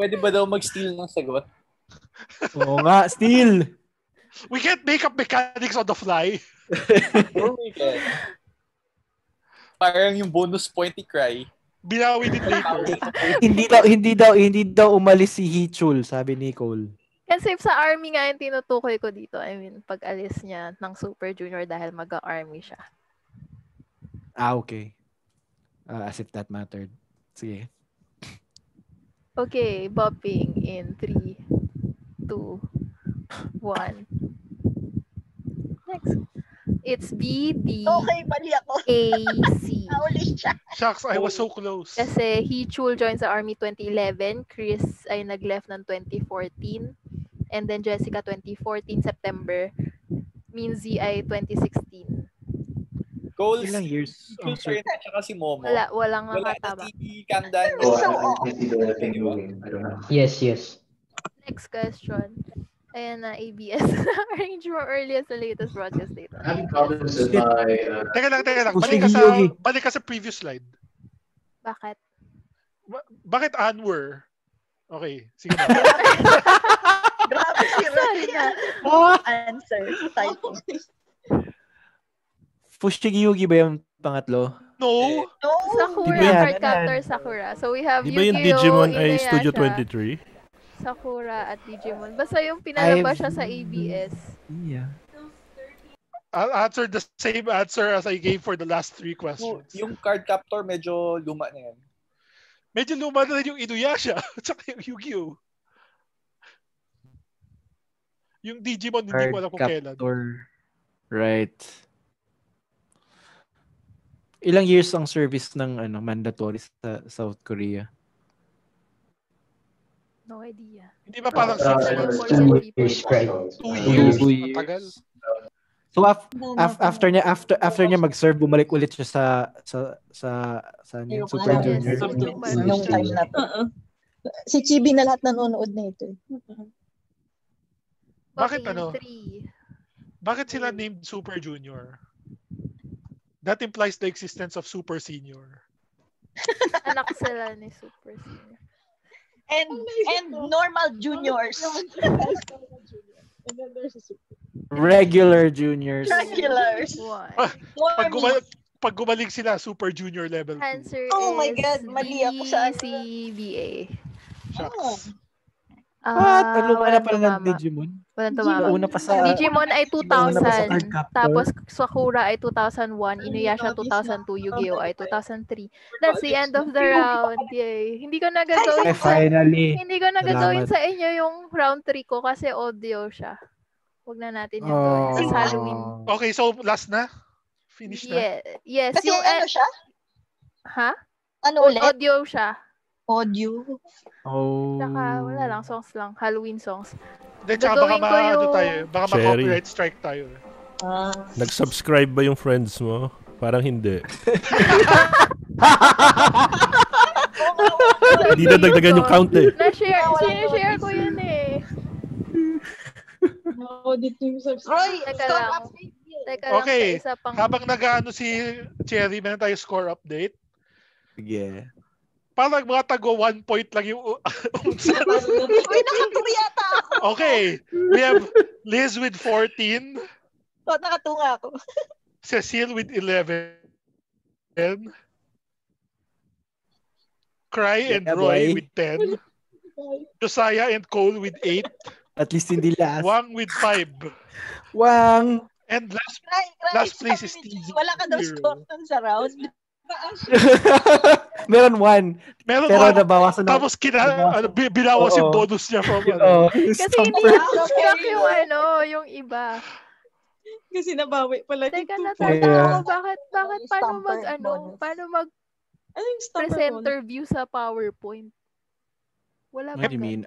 Pwede ba daw mag-steal ng sagot? Oo nga, still. We can't make up mechanics on the fly. Or we can. Parang yung bonus point ni Cry. Binawi din later. hindi daw umalis si Hichul, sabi ni Cole. Kasi sa army nga yung tinutukoy ko dito. I mean, pag-alis niya ng Super Junior dahil mag-army siya. Okay. As if that mattered. Sige. Okay, bopping in 3, 2, 1. Next. It's B, D, okay, mali ako. A, C. Nauli siya. Shucks, I was so close. Kasi Hichul joins the army 2011, Chris ay nag-left ng 2014, and then Jessica 2014 September, Minzy ay 2016. Goals. Ilang years? Yung Serena at si Momo. Walang Wala na nakatama. si Kandan. Yes. Next question. Ayan na, ABS. Arrange for earliest to latest broadcast data. Having problems with my Teka lang. Yogi. Balik ka sa previous slide. Bakit? Bakit Anwer? Okay, sige na. Grabe si Sorry na. Answer. Typo. Fushigi Yugi ba yung pangatlo? No. No. Sakura, Di ba yan? Cardcaptor Sakura. So we have Di ba yung Yu-Gi-Oh! Digimon ay Inuyasha, Studio 23? Sakura at Digimon. Basta yung pinalabas siya sa ABS. Yeah. I'll answer the same answer as I gave for the last 3 questions. Yung card captor medyo luma na yan. Medyo luma na rin yung Inuyasha at saka yung Yu-Gi-Oh! Yung Digimon, hindi ko alam kung kailan. Right. Ilang years ang service ng mandatory sa South Korea? No idea. Hindi ba parang Uh, 6 months? for some people. 2 years? 2 years. Matagal. So after niya mag-serve, bumalik ulit siya sa Yung Super ano, Junior. Nung time na to. Si Chibi na lahat nanonood na ito. Bakit Popping ano? in 3. Bakit sila named Super Junior? That implies the existence of Super Senior. Anak sila ni Super Senior. And normal juniors. And then there's a super. Regular juniors. Regulars. One. Pag gumaling sila, super junior level 2. Answer Oh my is God, mali ako sa ano. DCBA. Shucks. What? Ano ka na Walang pala ng tumama. Digimon? Walang tumama. Una pa sa... Digimon ay Una pa sa 2000. card captor. Tapos Sakura ay 2001. Inuyasha 2002. Yu-Gi-Oh! Ay 2003. That's the end of the round. Yay. Hindi ko nagagawin Okay, finally. Hindi ko nagagawin Salamat. sa inyo yung round 3 ko kasi audio siya. Huwag na natin yung gawin. It's Halloween. Okay, so last na? Finish na? Yes. Kasi Yung, ano siya? ha? Ano ulit? Audio siya. Audio. Oh. Saka wala lang, songs lang. Halloween songs. Then, tsaka baka Gagawin ko yung- tayo. Baka Cherry. ma-copyright strike tayo. Nag-subscribe ba yung friends mo? Parang hindi. Hindi na dagdagan yung count eh. Sinishare ko yun eh. Audit yung subscribe. Roy, Teka score lang. update. Teka lang, Okay, sa isa pang... habang nag-ano si Cherry, meron tayo score update. Sige. Parang mga tago 1 point lang yung unsal. Uy, nakaturo yata ako. Okay, we have Liz with 14, Oh, nakatunga ako. Cecile with 11, Cry and Yeah, Roy boy. with 10, Josiah and Cole with 8, At least hindi last. Wang with 5, Wang! and last Cry. Last place is Sabi ni Stevie. Jess, wala ka daw score nun sa round. Meron one. meron Pero one. nabawasan na. Tapos binawas yung Oo. bonus niya from Kasi hindi na yung iba. Kasi nabawi pala. Teka, dito. natatawa ko. Bakit paano Stamper bonus. paano Ano yung stamper mag-presenter view sa PowerPoint? Wala ba? What do you mean?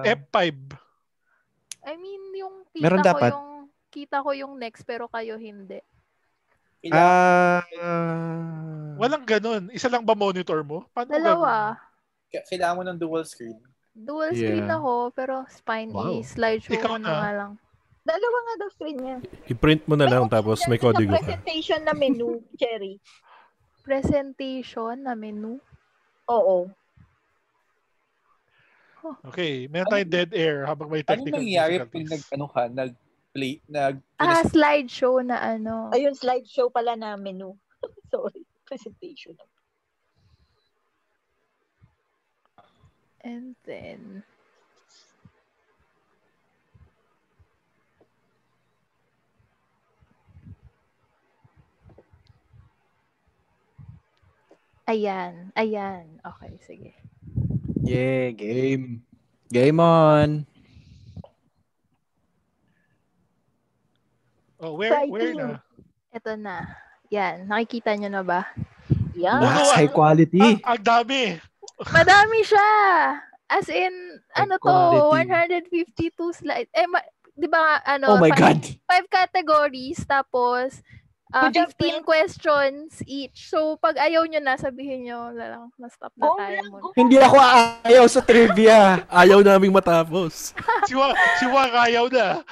F5. I mean, yung Meron dapat. kita ko yung next pero kayo hindi. Walang ganun. Isa lang ba monitor mo? Paano Dalawa. Kailangan mo ng dual screen. Dual screen Yeah. ako pero spine Wow. slideshow Ikaw ko na na. nga lang. Dalawa nga daw screen niya. I-print mo na lang tapos may kodigo Sa ka. presentation na menu, Cherry. Presentation na menu. Oo. Okay, meron tayong dead air habang may Ano technical nangyayari pag difficulties. nag-play, Slideshow na ano. Ayun, slideshow pala na menu. Sorry. Presentation. And then Ayan. Okay, sige. Yeah, game. Game on. Oh, where Exciting. na? Ito na. Yan. Nakikita nyo na ba? Yeah. Nice, high quality. Ang dami. Madami siya! As in, High ano to, quality. 152 slides. Di ba, Oh my God. 5 categories, tapos Good job, 15 questions each. So, pag ayaw nyo na, sabihin nyo, lang, na-stop na Oh, tayo muna. Hindi ako ayaw sa trivia. Ayaw naming matapos. Si Wang ayaw na.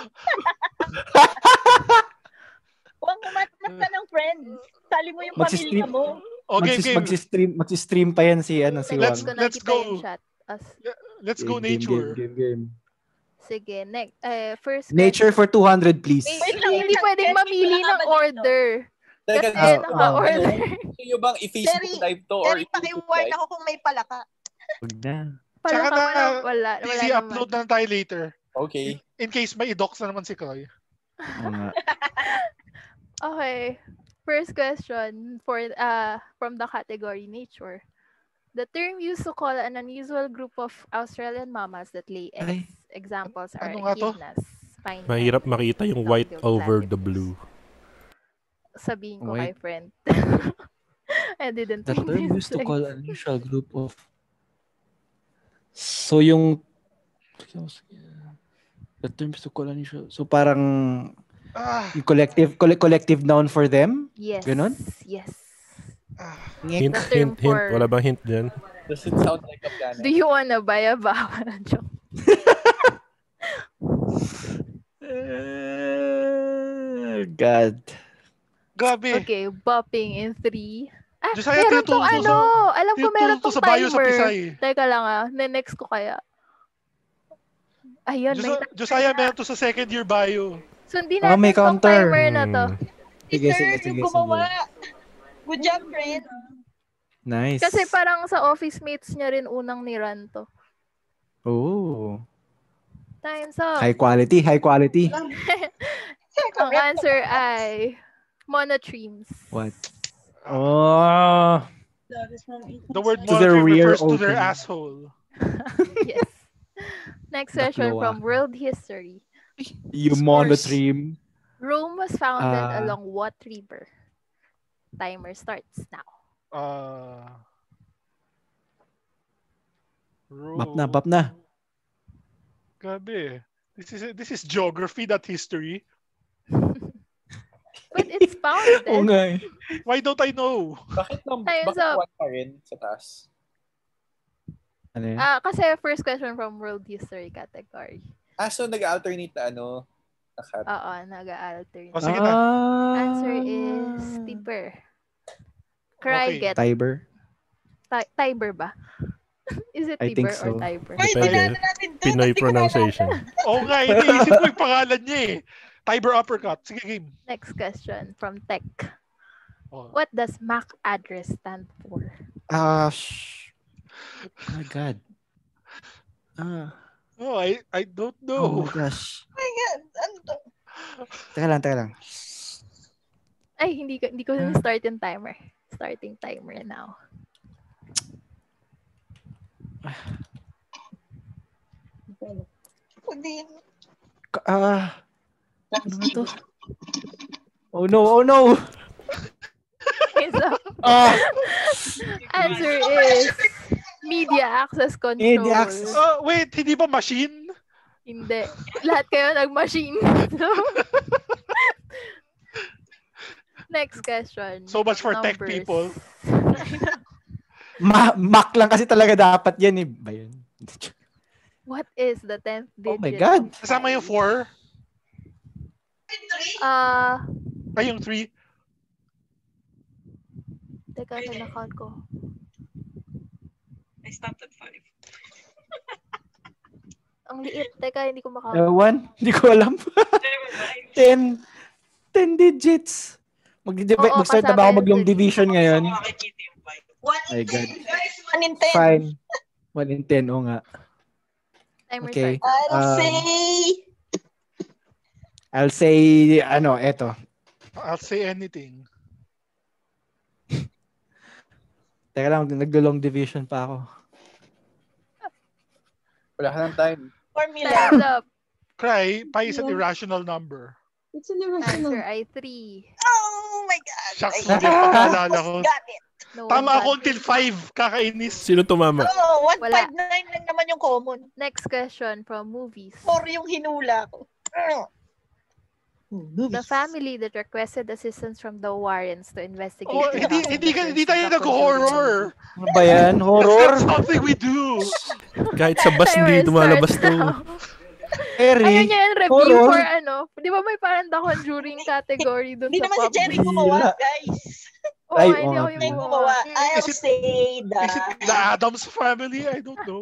Huwag umatmat ka ng friends. Sali mo yung Magsistream. pamilya mo. Okay, game. Magsistream pa yan si Let's Wang. let's Nakita go. yung chat. Let's go Game, nature. game. Sige, next. First Nature for 200, please. Wait lang, Hindi pwedeng mamili ng order. Teka, Kasi naka-order. gusto nyo bang i-Facebook Cherry, live to or Cherry, i-YouTube pakiwarn live? ako kung may palaka. Huwag na. Pala Tsaka ka na, wala Easy naman. upload na lang tayo later. Okay. In case may i-dox na naman si Croy. Oo nga. Okay. First question from the category nature. The term used to call an unusual group of Australian mammals that lay eggs. Examples are Ano nga to? echidnas, spine Mahirap makita yung white over the blue. Sabihin ko Wait. kay friend. I didn't The think term this used to way. call an unusual group of... So yung... The term used to call unusual... So parang... Yung collective noun for them? Yes. Ganon? Yes. Hint, The term hint. for- Wala bang hint dyan? Does it sound like a planet? Do you wanna buy a bawal? Joke. God. Grabe. Okay, bopping in 3. Diyos kaya Meron tong tinutulto alam ko meron tinutulto tong sa bio sa timer. Pisay. Teka lang next ko kaya. Ayun, may Josiah meron to sa second year bio. Sundin Baka natin may tong counter. timer na to. Sige, Sir, sige, yung sige. gumawa. Good job, friend. Nice. Kasi parang sa office mates niya rin unang niran to. Oh. Time's up. High quality, high quality. Ang answer ay monotremes. What? Oh. The word To their monotone rear refers to their opening. asshole. Yes. Next The question cloaca. from World History. You Scores. monotream. Rome was founded Ah. along what river? Timer starts now. Bap na. Grabe. This is geography, not history. But it's founded. Oo nga eh. Why don't I know? Bakit Time's up. one pa rin sa taas? Ano yan? Kasi first question from World History category. So nag-alternate na nakat. Oo, nag-alternate. Oh, sige na. Answer is Tiber. Cry Okay. get. Tiber. Tiber ba? Is it I Tiber think so. or Tiber? Wait, Depende. wala na natin doon. Pinoy Hindi ko pronunciation. Oo nga, iniisip ko yung pangalan niya eh. Tiber uppercut. Sige, game. Next question from Tech. Oh. What does MAC address stand for? Oh my God. Oh, I don't Oh know. my gosh. Oh my God. Ano to? Teka lang. Ay, hindi ko start yung timer. Starting timer now. Hindi. Ano nga to? Oh no. So, answer is media access control. Media access. Wait, hindi ba machine? Hindi. Lahat kayo nag-machine. Next question. So much for tech Numbers. people. Mac lang kasi talaga dapat yan eh. Ba yun? What is the 10th digit? Oh my God. of Kasama yung 4? pi? Ay, yung 3? Teka, na-count ko. I stopped at 5. Ang liit. Teka, hindi ko makount. Ewan? Hindi ko alam. 10 digits. Mag-start na ba ako mag-long division ngayon? My God. 1 in 10. Fine. 1 in 10, oo nga. Timer Okay. starts. I'll say... I'll say, eto. I'll say anything. Teka lang, nag-long division pa ako. Wala ka ng time. Formula. Time's up. Cry, pi is an irrational number. It's an irrational. Answer ay 3. Oh my God. Shucks, hindi ko paalala ko. Got it. No Tama one ako got until 5. Kakainis. Sino tumama? Oh, Wala. 159 lang naman yung common. Next question from movies. 4 yung hinula ko. The family that requested assistance from the Warrens to investigate. Oh, the hindi house tayo of the nag-horror. Ano ba yan? Horror? That's something we do. Kahit sa bus Timer hindi lumalabas starts to. now. Harry? Ayun yung review Horror? for Di ba may parang The Conjuring category dun Hindi sa naman si Jerry public? gumawa, guys. Oo, Ay, hindi oo ako nga, yung Hindi gumawa. gumawa. I'll Is it- say the... Is it the Addams family? I don't know.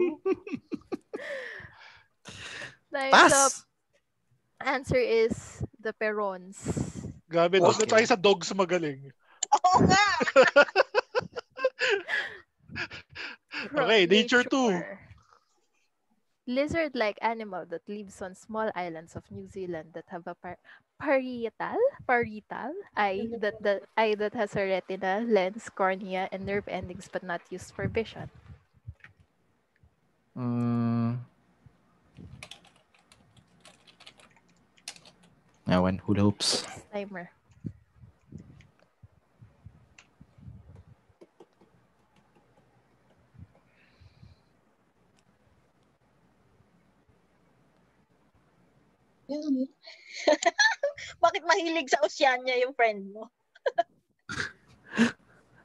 Time's up. Pass! Answer is the Perons. Gabi, doon na Okay. tayo sa dogs magaling. Oo nga. From Okay, nature 2. Lizard-like animal that lives on small islands of New Zealand that have a parietal eye that has a retina, lens, cornea, and nerve endings but not used for vision. Ewan, hula hoops. Timer. Bakit mahilig sa Oceania yung friend mo?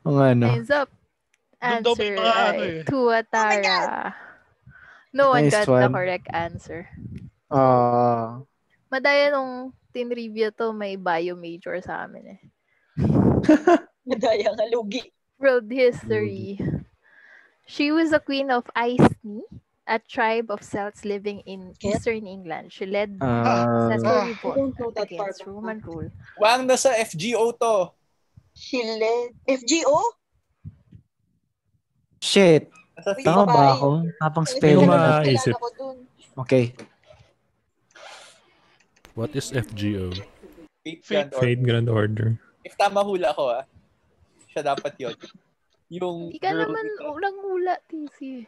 O nga, no? Time's up. Doon daw may Answer mga ay eh. Tuatara. No one Nice got the one. correct answer. Ah, Madaya nung tinreview to, may bio major sa amin eh. Madaya nga, lugi. World history. She was the queen of Iceni, a tribe of Celts living in eastern England. She led Ah. successful I revolt don't know that part. against Roman rule. Wang, nasa FGO to. She led FGO? Shit. Nasa Tama ba ako? Tapang spelling. Hindi ko maisip. Ko dun. Okay. What is FGO? Fate Grand Order. Fate Grand Order. If tama hula ko siya dapat yun. Yung Hindi ka girl naman dito. ulang hula, TC.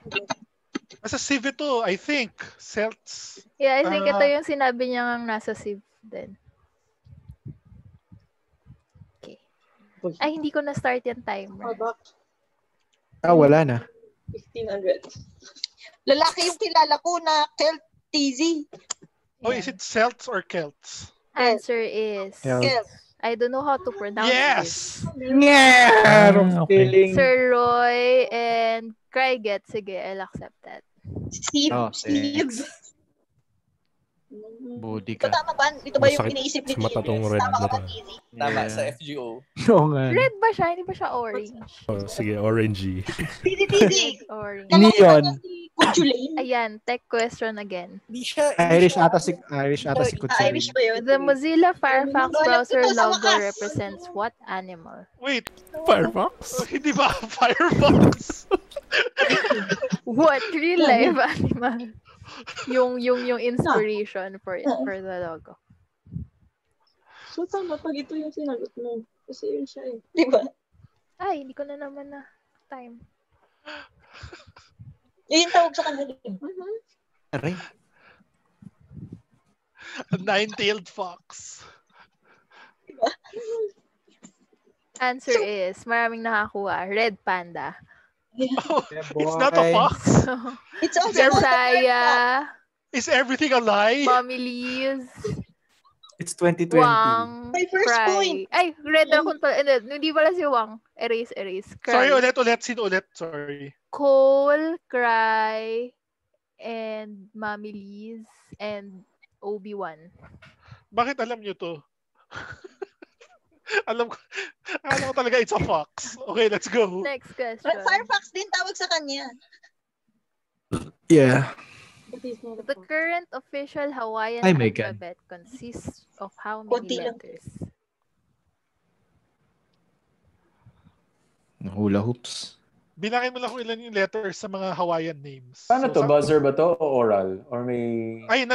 Nasa Civ ito, I think. Celts. Yeah, I think ito yung sinabi niya nga nasa Civ din. Okay. Ay, hindi ko na-start yung timer. Wala na. 1500. Lalaki yung kilala ko na Kelt TZ. Oh, is it Celts or Celts? Answer is... Kelt. I don't know how to pronounce Yes! Yeah! Okay. this. Sir Roy and Craig, sige, I'll accept that. Steve. Budi Ito ka. tama ba? Ito ba yung Masakit iniisip ni sa mata TZ? tong red Tama ka na ba, to. TZ? Tama, sa FGO. Oo nga. Red ba siya? Hindi ba siya orange? Oh, sige, orangey. TZ. Orange. Neon. Kutulain. Ayan, tech question again. Hindi siya Irish ata si Kutsulin. Irish ba yun? The Mozilla Firefox Wala browser ito sa logo wakas. represents what animal? Wait, Firefox? hindi ba Firefox? What real life animal? yung inspiration for the logo. So, tama. Pag ito yung sinagot mo. Kasi yun siya eh. Di ba? Ay, hindi ko na naman na time. Yun yung tawag sa kanila. Aray. A nine-tailed fox. Answer is, maraming nakakuha, red panda. It's not a fox. It's also Josiah, Is everything a lie? Mommy Liz, It's 2020. Wang, My first Cry. point. Ay, red dragon pala. Hindi pala si Wang. Erase. Cry. Sorry, ulit. Sino ulit? Sorry. Cole, Cry, and Mommy Liz, and Obi-Wan. Bakit alam nyo to? alam ko talaga it's a fox. Okay, let's go. Next question. Firefox din tawag sa kanya. Yeah. The current official Hawaiian Ay, my God. alphabet consists of how Konti many lang. letters? Hula hoops. Bilangin mo lang kung ilan yung letters sa mga Hawaiian names. Paano to? Buzzer ba to o oral? Or may... Ay,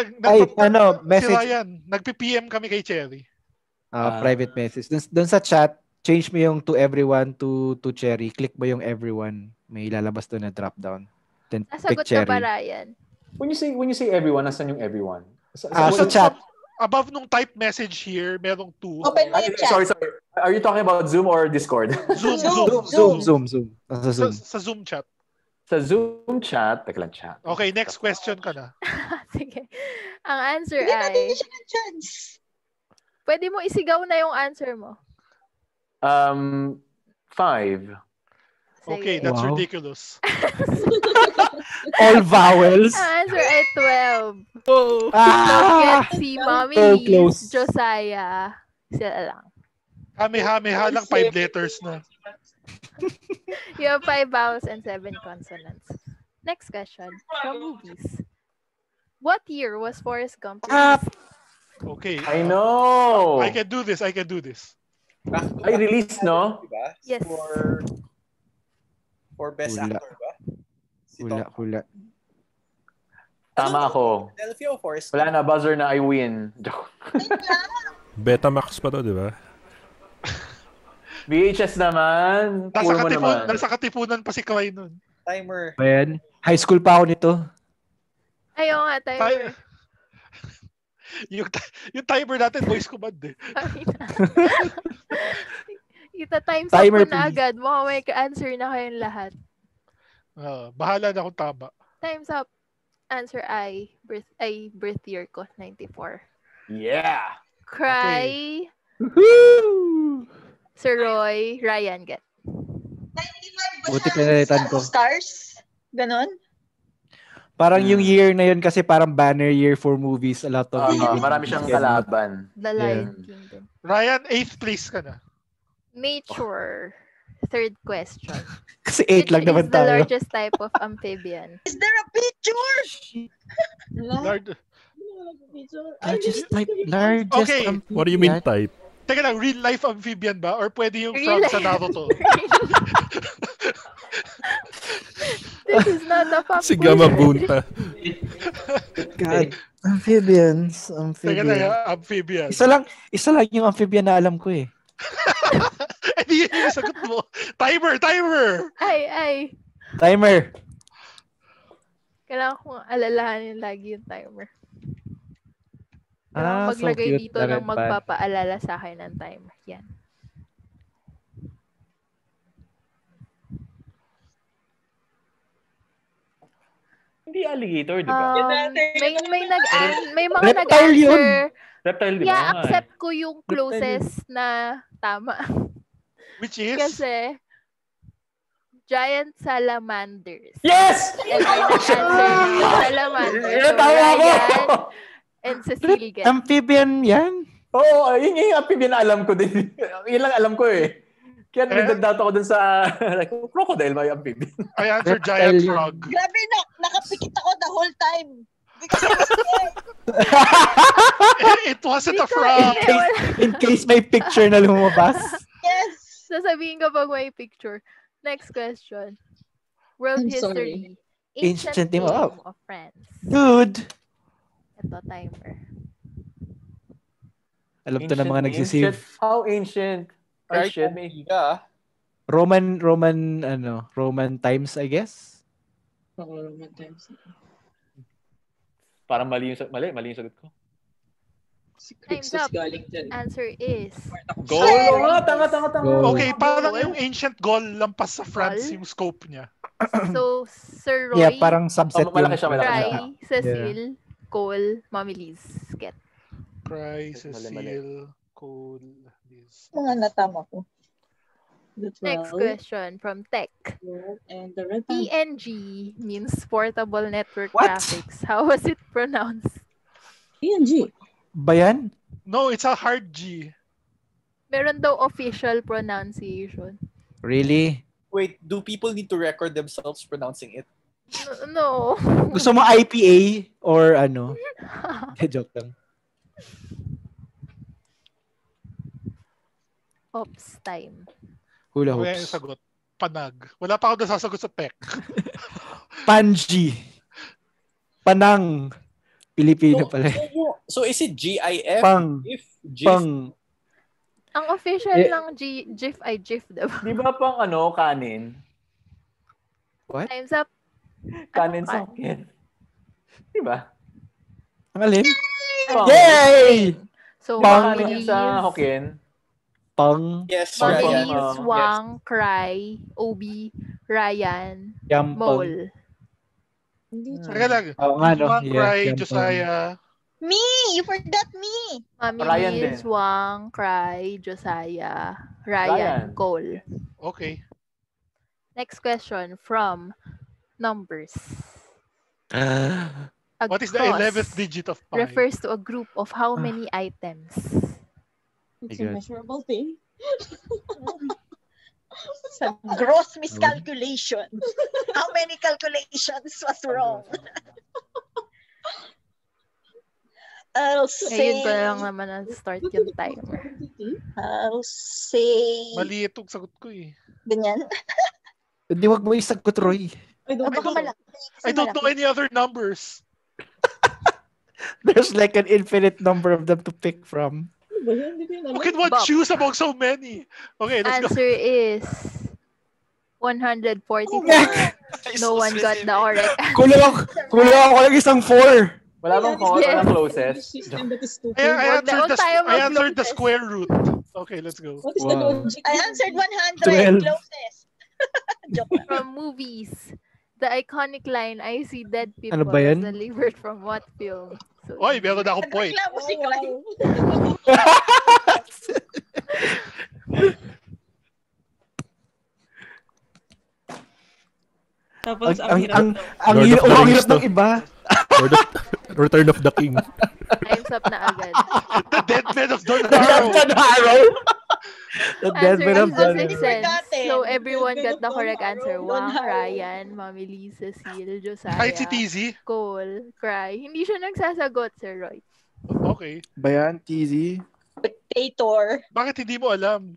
message. Si Ryan, nagpi-PM kami kay Cherry. Private message. Doon sa chat, change mo yung to everyone to Cherry. Click mo yung everyone. May lalabas doon na drop down. Then pick Nasagot ka Cherry. ba, Ryan? When you say everyone, nasan yung everyone? Sa chat. Above nung type message here, merong two. Open mo yung chat. Sorry. Are you talking about Zoom or Discord? Zoom. Nasa Zoom. Sa Zoom chat. Sa Zoom chat. Teka lang, chat. Okay, next question ka na. Sige. Ang answer Hindi natin ay... siya ng chance. Pwede mo isigaw na yung answer mo. 5. Okay, that's Wow. ridiculous. All vowels. Ang answer ay 12. Ah! Don't get si Mommy So Liz, close. Josiah. Sila lang. Kamehameha lang 5 letters na. You have 5 vowels and 7 consonants. Next question. From movies. What year was Forrest Gump released? Okay. I know! I can do this. Ay, release, no? Diba? Yes. For best Hula. actor ba? Si Tom. Hula. Tama ako. Delphia o Forrest? Wala na, buzzer na, I win. Joke. Betamax pa to, di ba? VHS naman. Puro mo naman. Nasa katipunan pa si Clay nun. Timer. Ayan. High school pa ako nito. Ayaw nga, timer. yung timer natin, voice command eh. Ita-times up Timer, ko na please. agad. Mukhang may answer na kayong lahat. Bahala na kung tama. Time's up. Answer ay birth year ko, 94. Yeah! Cry, Sir Roy, Ryan, get. 95 ba Buti siya pinalitan sa ko. Stars? Ganon? Parang yung year na yun kasi parang banner year for movies. A lot of Marami siyang kalaban. The Lion King din. Ryan, 8th place ka na. Nature. Third question. Kasi 8 lang naman Which is the tayo. largest type of amphibian? Is there a picture? Largest Okay. amphibian. What do you mean type? Teka lang, real life amphibian ba? Or pwede yung Real frog sa life. Naruto? This is not a pop Si Gamabunta. God. Amphibians. Teka lang, amphibian. Isa lang yung amphibian na alam ko eh. Hindi yun yung sagot mo. Timer! Ay. Timer. Kailangan kong alalahanin lagi yung timer. Kailangan So maglagay cute dito na ng red band. magpapaalala sa akin ng timer. Yan. Hindi alligator, di ba? May mga Reptile yun. nag-answer. Reptile, di ba? Yeah, accept ko yung closest na tama. Which is? Kasi giant salamanders. Yes! And may nag-answer yung salamanders. So, Tawa ko! Ryan and Cecile get. Amphibian yan? Oo, yun yung amphibian na alam ko din. Yun lang alam ko eh. Kaya nagdadato ko dun sa like, crocodile, may amphibian. I answered giant frog. Grabe na, nakapikit ako the whole time. Because I was scared. It wasn't a frog. In case may picture na lumabas. Yes. Sasabihin ko pag may picture. Next question. World I'm history. sorry. Ancient Ancient name name of- of France. Dude. Ito, timer. Alam to na mga nagsisave. How ancient? Ay, Right, shit. Roman times, I guess. Roman times. Parang mali yung sagot ko. Si Time's Crixus up. galing dyan. Answer is Goal! Oo nga, tanga. Go. Okay, parang yung ancient goal lampas sa France yung scope niya. so Sir Roy, Yeah, parang subset malaki siya, malaki Cry, siya. Cecile, Cole, Mommy Liz. Get. Cry, Mali. Cecile, Cole, Liz. Mga natama ko. The Next 12, question from Tech. and the red band. PNG means Portable Network What? Graphics. How was it pronounced? PNG. Ba yan? No, it's a hard G. Meron daw official pronunciation. Really? Wait, do people need to record themselves pronouncing it? No. Gusto mo IPA or ano? Joke lang. Ops time. Hula Kaya yung hoops. sagot. Panag. Wala pa ako nasasagot sa tech. Panji. Panang. Pilipino pala. So is it GIF? Pang. GIF? Pang. Ang official ng GIF ay GIF, diba? Di ba pang kanin? What? Time's up. Kanin sa akin. Di ba? Ang alin? Pang. Yay! So, Pang. Mommy Kanin sa Liz, Hokkien. Pang. Yes, Mommy Pang. Ryan. Liz, Wang, Cry, Obi, Ryan, Yampang. Mole. Hindi Teka lang. Oo nga, no? Wang, Cry, Yampang. Josiah. Me! You forgot me! Mommy Ryan Liz, din. Wang, Cry, Josiah, Ryan. Ryan, Cole. Okay. Next question from Numbers. A What is the cross 11th digit of pi? refers to a group of how many items? It's My a God. measurable thing. Sa gross miscalculation. How many calculations was wrong? I'll say... Ngayon ko lang naman na-start yung timer. I'll say... Mali itong sagot ko eh. Ganyan. Hindi, wag mo isagot, Roy. I don't Baka know. malaki. I don't know any other numbers. There's like an infinite number of them to pick from. Ano ba yun? Hindi ko yun alam. How can one Bob. choose among so many? Okay, let's go. Answer is 144. No one got the correct. Kulang ako lang isang 4. Wala bang call? Yes. Walang closest? System that is stupid. I Huwag tayo answered the mag-closest. square root. Okay, let's go. What is Wow. the logic? I answered 100. 12. Closest. Joke lang. From movies. The iconic line, I see dead people, Ano ba yan? was delivered from what film? So, Oy, meron na akong point. Nagreklamo si Clyde. Tapos, ang hirap ang Lord of the hirap Rings ng to. iba. Return of the King. time's up na agad. The Dead Men of Don The Harrow. Dead Arrow. The Dead Answer Man of is Don the Hindi Sixth Sense. forgot So everyone got the Don correct answer. Don Wang, Harrow. Ryan, Mami Lee, Cecile, Josiah, Kahit si TZ? Cole, Cry. Hindi siya nagsasagot, Sir Roy. Okay. Bayan, TZ. Spectator. Bakit hindi mo alam?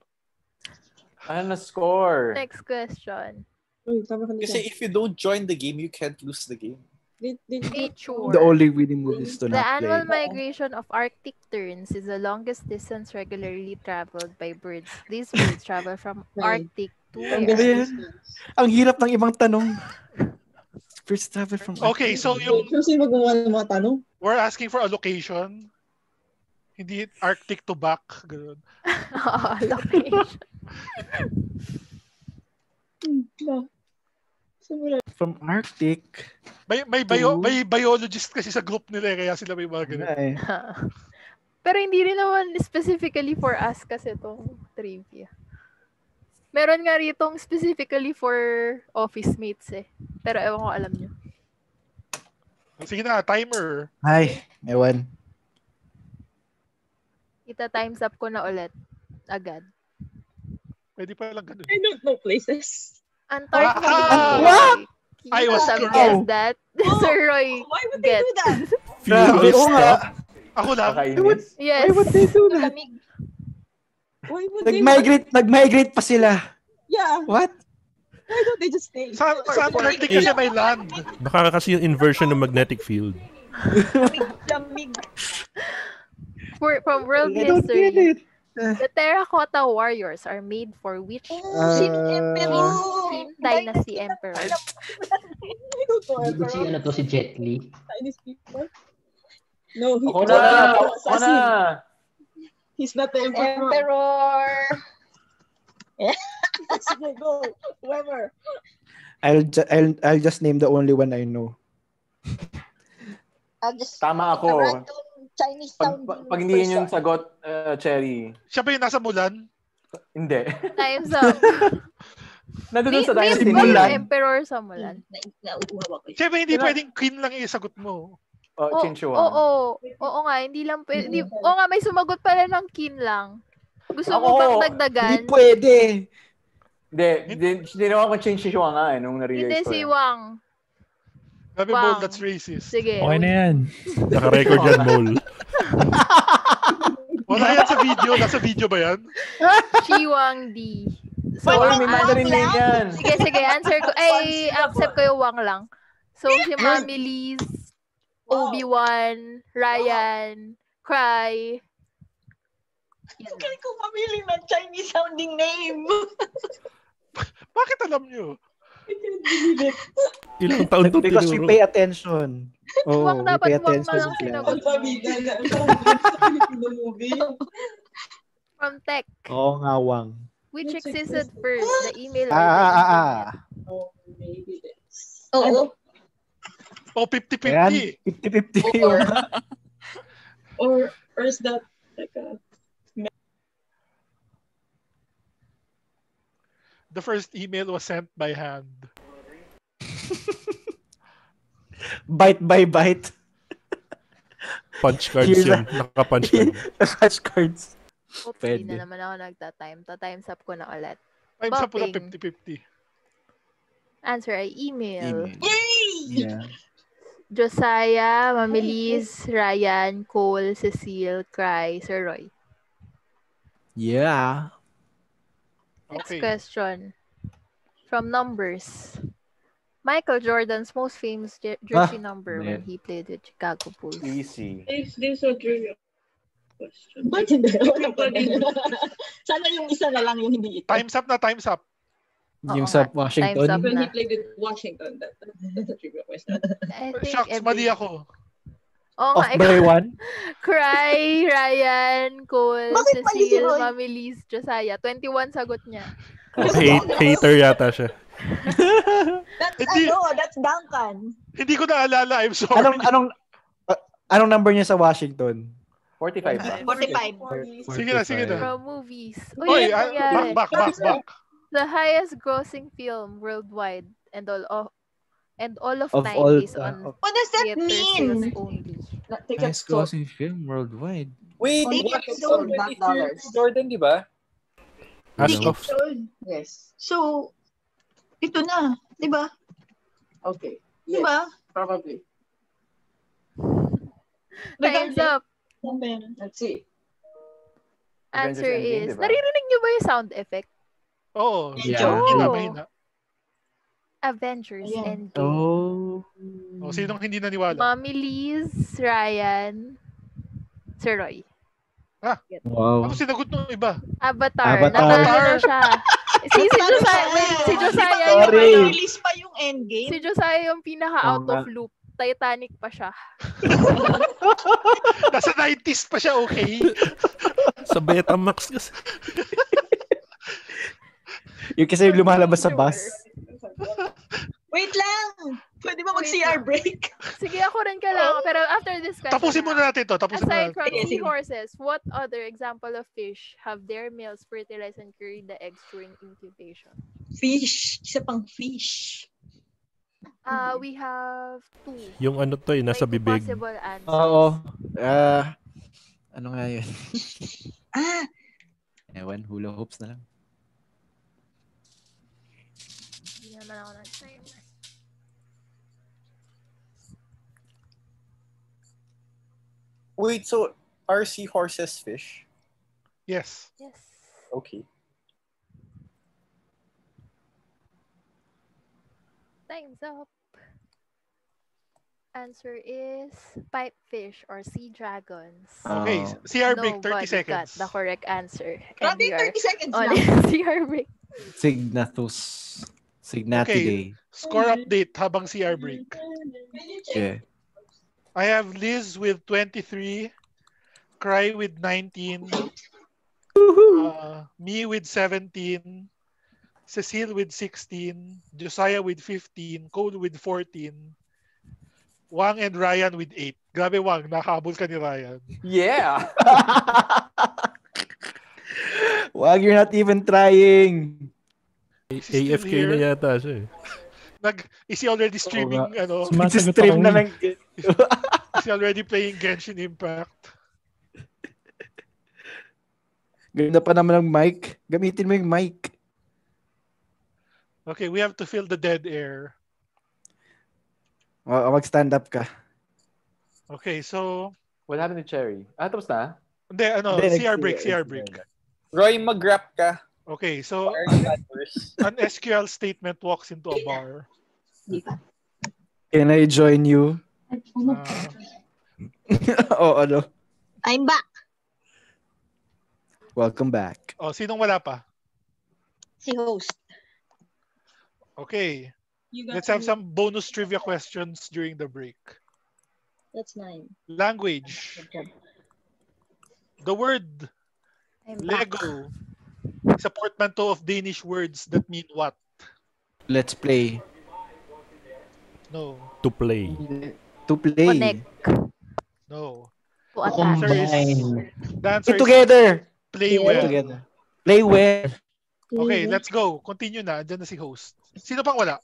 Ano na score? Next question. Uy, tama ka Kasi if you don't join the game, you can't lose the game. Nature. The only winning move is to The not annual play. migration of Arctic terns is the longest distance regularly traveled by birds. These birds travel from Arctic to where? Ang hirap ng ibang tanong. First travel from Okay, so yung Sino gumawa ng mga tanong? we're asking for a location. Hindi Arctic to back. Ganun. Location. From Arctic. May biologist kasi sa group nila kaya sila may mga ganun. Pero hindi rin naman specifically for us kasi itong trivia. Meron nga ritong specifically for office mates eh. Pero ewan ko alam nyo. Sige na, timer. Ay, ewan. Ita-times up ko na ulit. Agad. Pwede pa lang ganun. I don't know places. Antarctica. What? I was Some correct. guess that. Sir Roy, Why would they get. do that? Grabe, oo nga. Ako lang. Kakainis. Yes. Why would they do that? Malamig. Why would they? Nag-migrate pa sila. Yeah. What? Why don't they just stay? Sa Antarctica kasi may land. Baka kasi yung inversion ng magnetic field. Lamig. From world I don't get history, it. the terracotta warriors are made for which Shin Emperor. Qin Dynasty Emperor? I don't know. Hindi si ano to si Jet Li. Chinese people. No, Ako na. He's not the emperor. Sige, go. Whoever. I'll just name the only one I know. I'll just Tama ako. random Chinese sounding. Pag hindi yun yung sagot, Cherry. Siya ba yung nasa Mulan? Hindi. Time's up. Nandun sa Name Dynasty mo yung Mulan. emperor sa Mulan. Nauuhawa ko. Siya ba hindi pwedeng queen lang isagot mo? Qin Shi Huang. Oo nga, hindi lang pwede. Oo nga, may sumagot pala ng Qin lang. Gusto mo Ako, bang dagdagan? Hindi pwede. Hindi naman ko Qin Shi Huang nga nung Hindi na-realize ko. si Wang. Sabi Wang. mo, that's racist. Sige. Okay na yan. Naka-record yan, Mole. Wala yan sa video. Nasa video ba yan? Shi Wang Di. So, May Mandarin name yan. sige, answer ko. Ay, accept ko yung Wang lang. So, si Mami Liz, Obi-Wan, Ryan, Cry. Kaya ko mamili ng Chinese sounding name. Bakit alam nyo? I can't believe it. Ilang taon to Because we tinuro. pay attention. Oh, Wang we dapat pay Wang na attention. lang sinagot. Alphabeta na. Filipino movie. From Tech, Oo nga, Wang. which existed first, the email or Oh, maybe this. Oo. O, 50-50. Ayan, 50-50. Or is that like a... The first email was sent by hand. Bite by bite. Punch cards Here's yan. Naka-punch card. Punch cards. Oops, Pwede. hindi na naman ako nagta-time. Ta-times up ko na ulit. Times up po na Bopping. 50-50. Answer ay email. Yeah. Josiah, Mami Liz, Ryan, Cole, Cecile, Cry, Sir Roy. Yeah. Next Okay. question. From numbers. Michael Jordan's most famous jersey number when he played with Chicago Bulls. Easy. This a trivia question. Ba't hindi? Wala pa din. Sana yung isa na lang yung hindi ito. Time's up na, time's up. Yung Oo sa nga, Washington. time's up When na. he played with Washington, that's a trivia question. I think Shucks, mali ako. Oo Off nga, by one. Cry, Ryan, Cole, Bakit mali si Cecile, Roy? Mami Liz, Josiah. 21 sagot niya. Hater yata siya. That's Hindi. that's Duncan. Hindi ko naalala, I'm sorry. Anong number niya sa Washington? 45. 45. Sige na, sige na. From movies. Oy, yan nangyari. back. The highest grossing film worldwide and all of Of time all is on What does that theater sales mean? only. Highest grossing film worldwide. Wait, Tickets sold, not dollars. Jordan, di ba? As of Yes. So, ito na. Di ba? Okay. Di Yes. ba? Probably. Time's up. Let's see. Answer Avengers Endgame, is, diba? naririnig niyo ba yung sound effect? Oo. Yeah. Mahina. Avengers Ayan. Endgame. O, sinong hindi naniwala? Mommy Liz, Ryan, Sir Roy. Wow. Ano sinagot ng iba? Avatar. Avatar. Natalo na siya. Si Josiah, wait, si Josiah Sorry. yung Release pa yung Endgame. Si Josiah yung pinaka-out Oo of loop. Titanic pa siya. Nasa 90s pa siya, okay? Sa Betamax kasi. Yung kasi lumalabas sa bus. Wait lang! Pwede ba mag-CR break? Sige, ako rin kailangan. Pero after this question, Tapusin muna natin to. aside from Sige, sige. seahorses, what other example of fish have their males fertilized and carried the eggs during incubation? Fish. Isa pang fish. We have two. Yung ano to nasa May two bibig. possible answers. Oo. Ano nga yun? Ewan, hula hoops na lang. Hindi naman ako nag-time. Wait, so are seahorses fish? Yes. Yes. Okay. Time's up. Answer is pipefish or sea dragons. Okay, CR break, 30 Nobody seconds. got the correct answer. And Grabe, we are 30 seconds on lang. CR break. Signatus. Signatidae. Score update habang CR break. Yeah. I have Liz with 23, Cry with 19, me with 17, Cecile with 16, Josiah with 15, Cole with 14, Wang and Ryan with 8. Grabe Wang, nakahabol ka ni Ryan. Yeah! Wag, you're not even trying. AFK na yata siya eh. Is he already streaming, Sumasagot Stream ako na eh. lang. is he already playing Genshin Impact? Ganda pa naman ng mic. Gamitin mo yung mic. Okay, we have to fill the dead air. Mag-stand up ka. Okay, so... What happened to Cherry? Tapos na? Hindi, Hindi, CR break, CR break. Roy, mag-rap ka. Okay, so an SQL statement walks into a bar. Can I join you? Ano? I'm back. Welcome back. Sinong wala pa? Si host. Okay. Let's have some bonus trivia questions during the break. That's 9. Language. The word Lego is a portmanteau of Danish words that mean what? Let's play. No. To play. To play. Connect. No. To The answer Play is together. play well. Together. Play well. Okay, let's go. Continue na. Diyan na si host. Sino pang wala?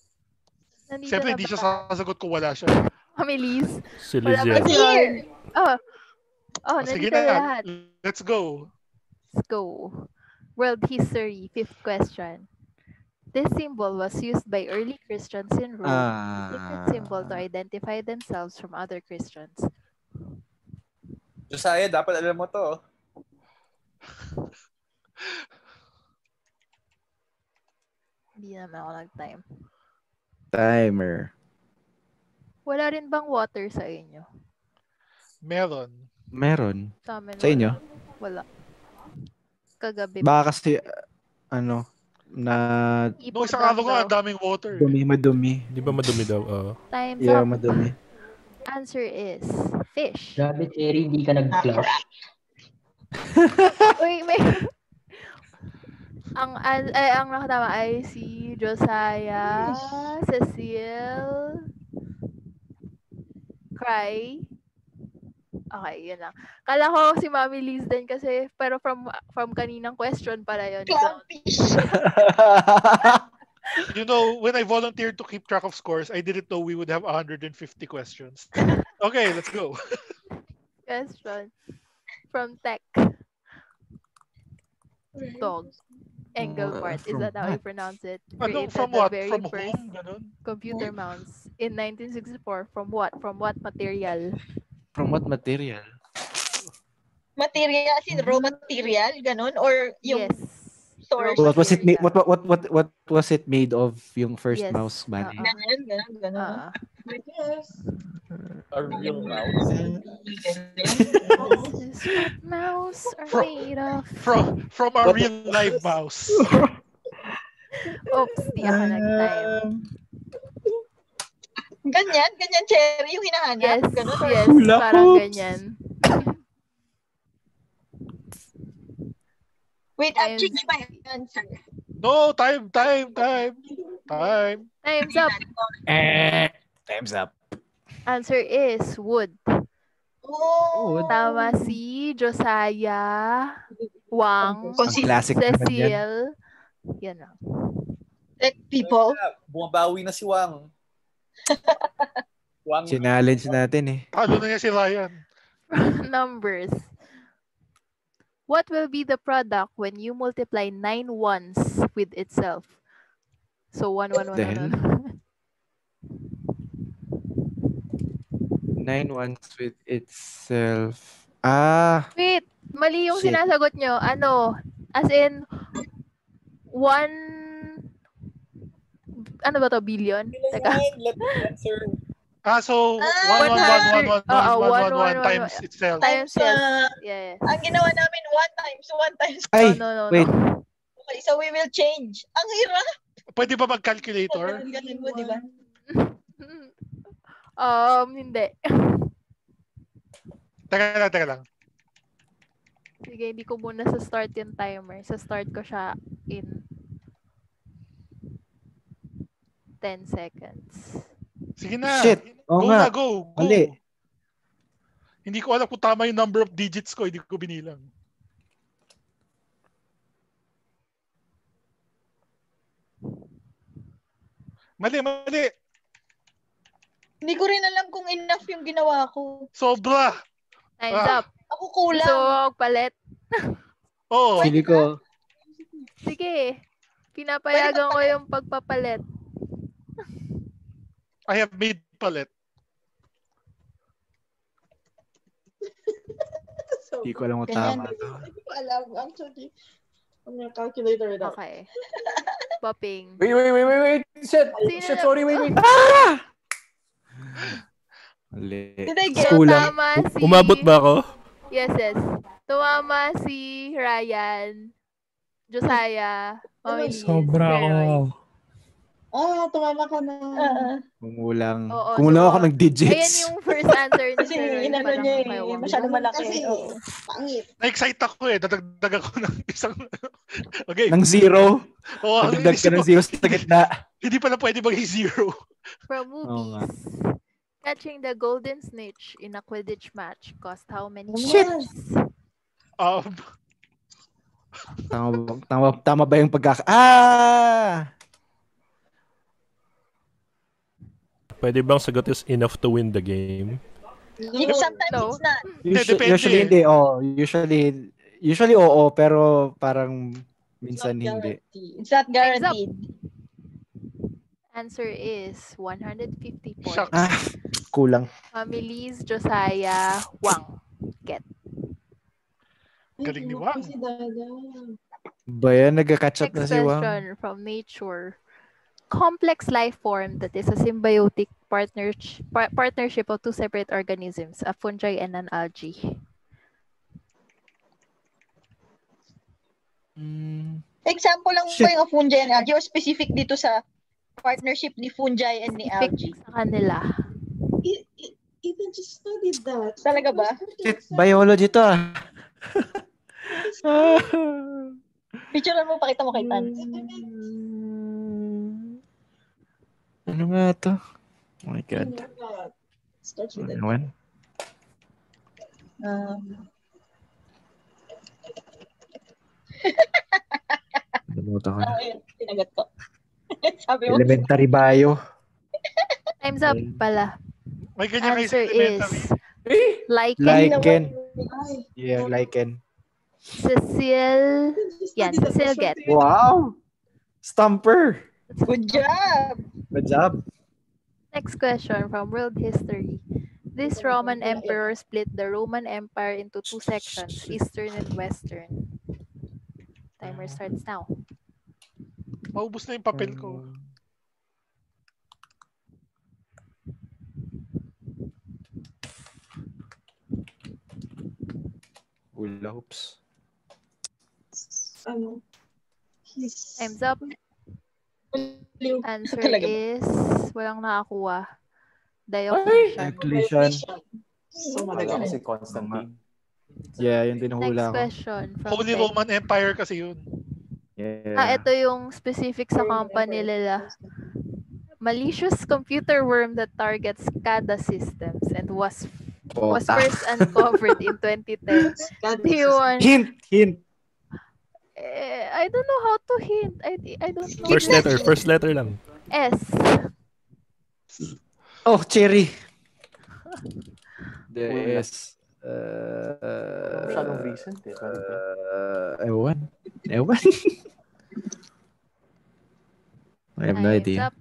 Nandito Siyempre, na hindi ba? siya sasagot kung wala siya. Mami Liz. Si Wala ba Lizette. si Ron? Sige Nandito na na. lahat. Let's go. Let's go. World history, 5th question. This symbol was used by early Christians in Rome, a different symbol to identify themselves from other Christians. Josiah, dapat alam mo to. Hindi naman ako nag-time. Timer. Wala rin bang water sa inyo? Meron. Meron. Sa amin, Sa inyo? Wala. Kagabi. Baka kasi, na Nung isang araw nga, ang daming water. madumi. Di ba madumi daw? Time's Yeah, up. madumi. Answer is fish. Grabe, Cherry, hindi ka nag-flush. Uy, may... ang nakatama ay si Josiah, Cecile, Cry. Okay, yun lang. Kala ko si Mami Liz din kasi, pero from kaninang question pala yun. You know, when I volunteered to keep track of scores, I didn't know we would have 150 questions. Okay, let's go. Question from Tech. Dog. Engelbart, is that how you pronounce it? Ano, Created from the what? very From first home? Ganun? computer mouse in 1964. From what? From what material? From what material? Material, as in raw material, ganun? Or yung Yes. source? What was it made? material. What was it made of? Yung first Yes. mouse man. Ganun. I guess. A real mouse. This is what mouse are made of. From a real live mouse. Oops, di ako nag-time. Ganyan, Cherry, yung hinahanap. Yes, Ganun, or yes, Hula parang hoops. ganyan. wait, I've changed my answer. No, time. Time's up. Time's up. Answer is wood. Oh, Tama si Josiah, Wang, Ang classic naman yan. Cecil. Yan na. tech people. Bumabawi na si Wang. Wang. Challenge natin eh. Talo na niya si Ryan. Numbers. What will be the product when you multiply 9 ones with itself? So 1, 1, 1, The 1, 1. 9 ones with itself. Wait, mali yung Shit. sinasagot nyo. Ano? As in, 1... Ano ba to? Billion? Teka. Let me answer. So 1 times itself. Times, yes. Yes. Ang ginawa namin, 1 times. Ay, No. wait. Okay, so we will change. Ang hirap. Pwede ba mag-calculator? Ganun mo, di ba? Hindi. Teka lang. Sige, hindi ko muna sa start yung timer. Sa start ko siya in 10 seconds. Sige na. Shit. Oo Go nga. na, go. Mali. Hindi ko alam kung tama yung number of digits ko. Hindi ko binilang. Mali. Hindi ko rin alam kung enough yung ginawa ko. Sobra. Time's up. Ako kulang. So, palit. Oo. Sige ko. Sige. Pinapayagan ko yung pagpapalit. I have made palit. Hindi ko alam kung tama to. Hindi ko alam. Actually, I'm gonna calculator it out. Okay. Popping. Wait. Shit, Sino sorry, wait. Mali. Did I get Kulang. Tama si... Umabot ba ako? Yes. Tumama si Ryan, Josiah, Mami Liz, Sobra Kuya Roy. ako. Tumama ka na. Kumulang. Oo, Kumulang so, ako ng digits. Ayan yung first answer ni Kasi Sir Roy. inano niya masyadong malaki. Kasi, Oo. pangit. Na-excite ako eh. Dadagdag ako ng isang... Okay. Ng zero. Oo, Nagdag ka ng zero sa gitna. Hindi pala pwede maging zero. From Oo nga. movies. Catching the golden snitch in a Quidditch match cost how many Shit! points? Tama ba yung pagkaka... Pwede bang sagot is enough to win the game? Sometimes No. it's not. Depende. Usually hindi. Usually oo, pero parang minsan hindi. It's not guaranteed. Answer is 150 points. Shucks. Kulang. Mami Liz, Josiah, Wang. Get. Galing ni Ay, Wang. Si Dada. Ba yan? Nagka-catch up na Next si Wang. question from nature. Complex life form that is a symbiotic partnership of two separate organisms, a fungi and an algae. Example lang ba yung fungi and algae or specific dito sa partnership ni fungi and ni algae? Sa kanila. Even just studied that. Talaga ba? Shit, biology to ah. Picturean mo, pakita mo kay Tan. Ano nga to? Oh my God. Starts with it. Ano yan? Nalimutan ko na. Ayun, tinagat ko. Sabi mo. Elementary bio. Time's up pala. May ganyan kayo sa Answer is elementary. lichen. Lichen. Ay, Yeah, lichen. Cecil. Yan, Cecil get. Wow! Stumper! Good job! Good job. Next question from World History. This Roman emperor split the Roman Empire into two sections, Eastern and Western. Timer starts now. Maubos na yung papel ko. Hula hoops. Time's up. Answer is walang nakakuha. Diocletian. Wala kasi Constantine. Yeah, yun din Next hula ko. question. From Holy Ted. Roman Empire kasi yun. Yeah. Ito yung specific sa company nila. Malicious computer worm that targets SCADA systems and was first uncovered in 2010. Do you want... Hint. I don't know how to hint. I don't know. First letter lang. S. Oh, cherry. Yes. Masyadong recent eh. Ewan. I have no Time's idea. up.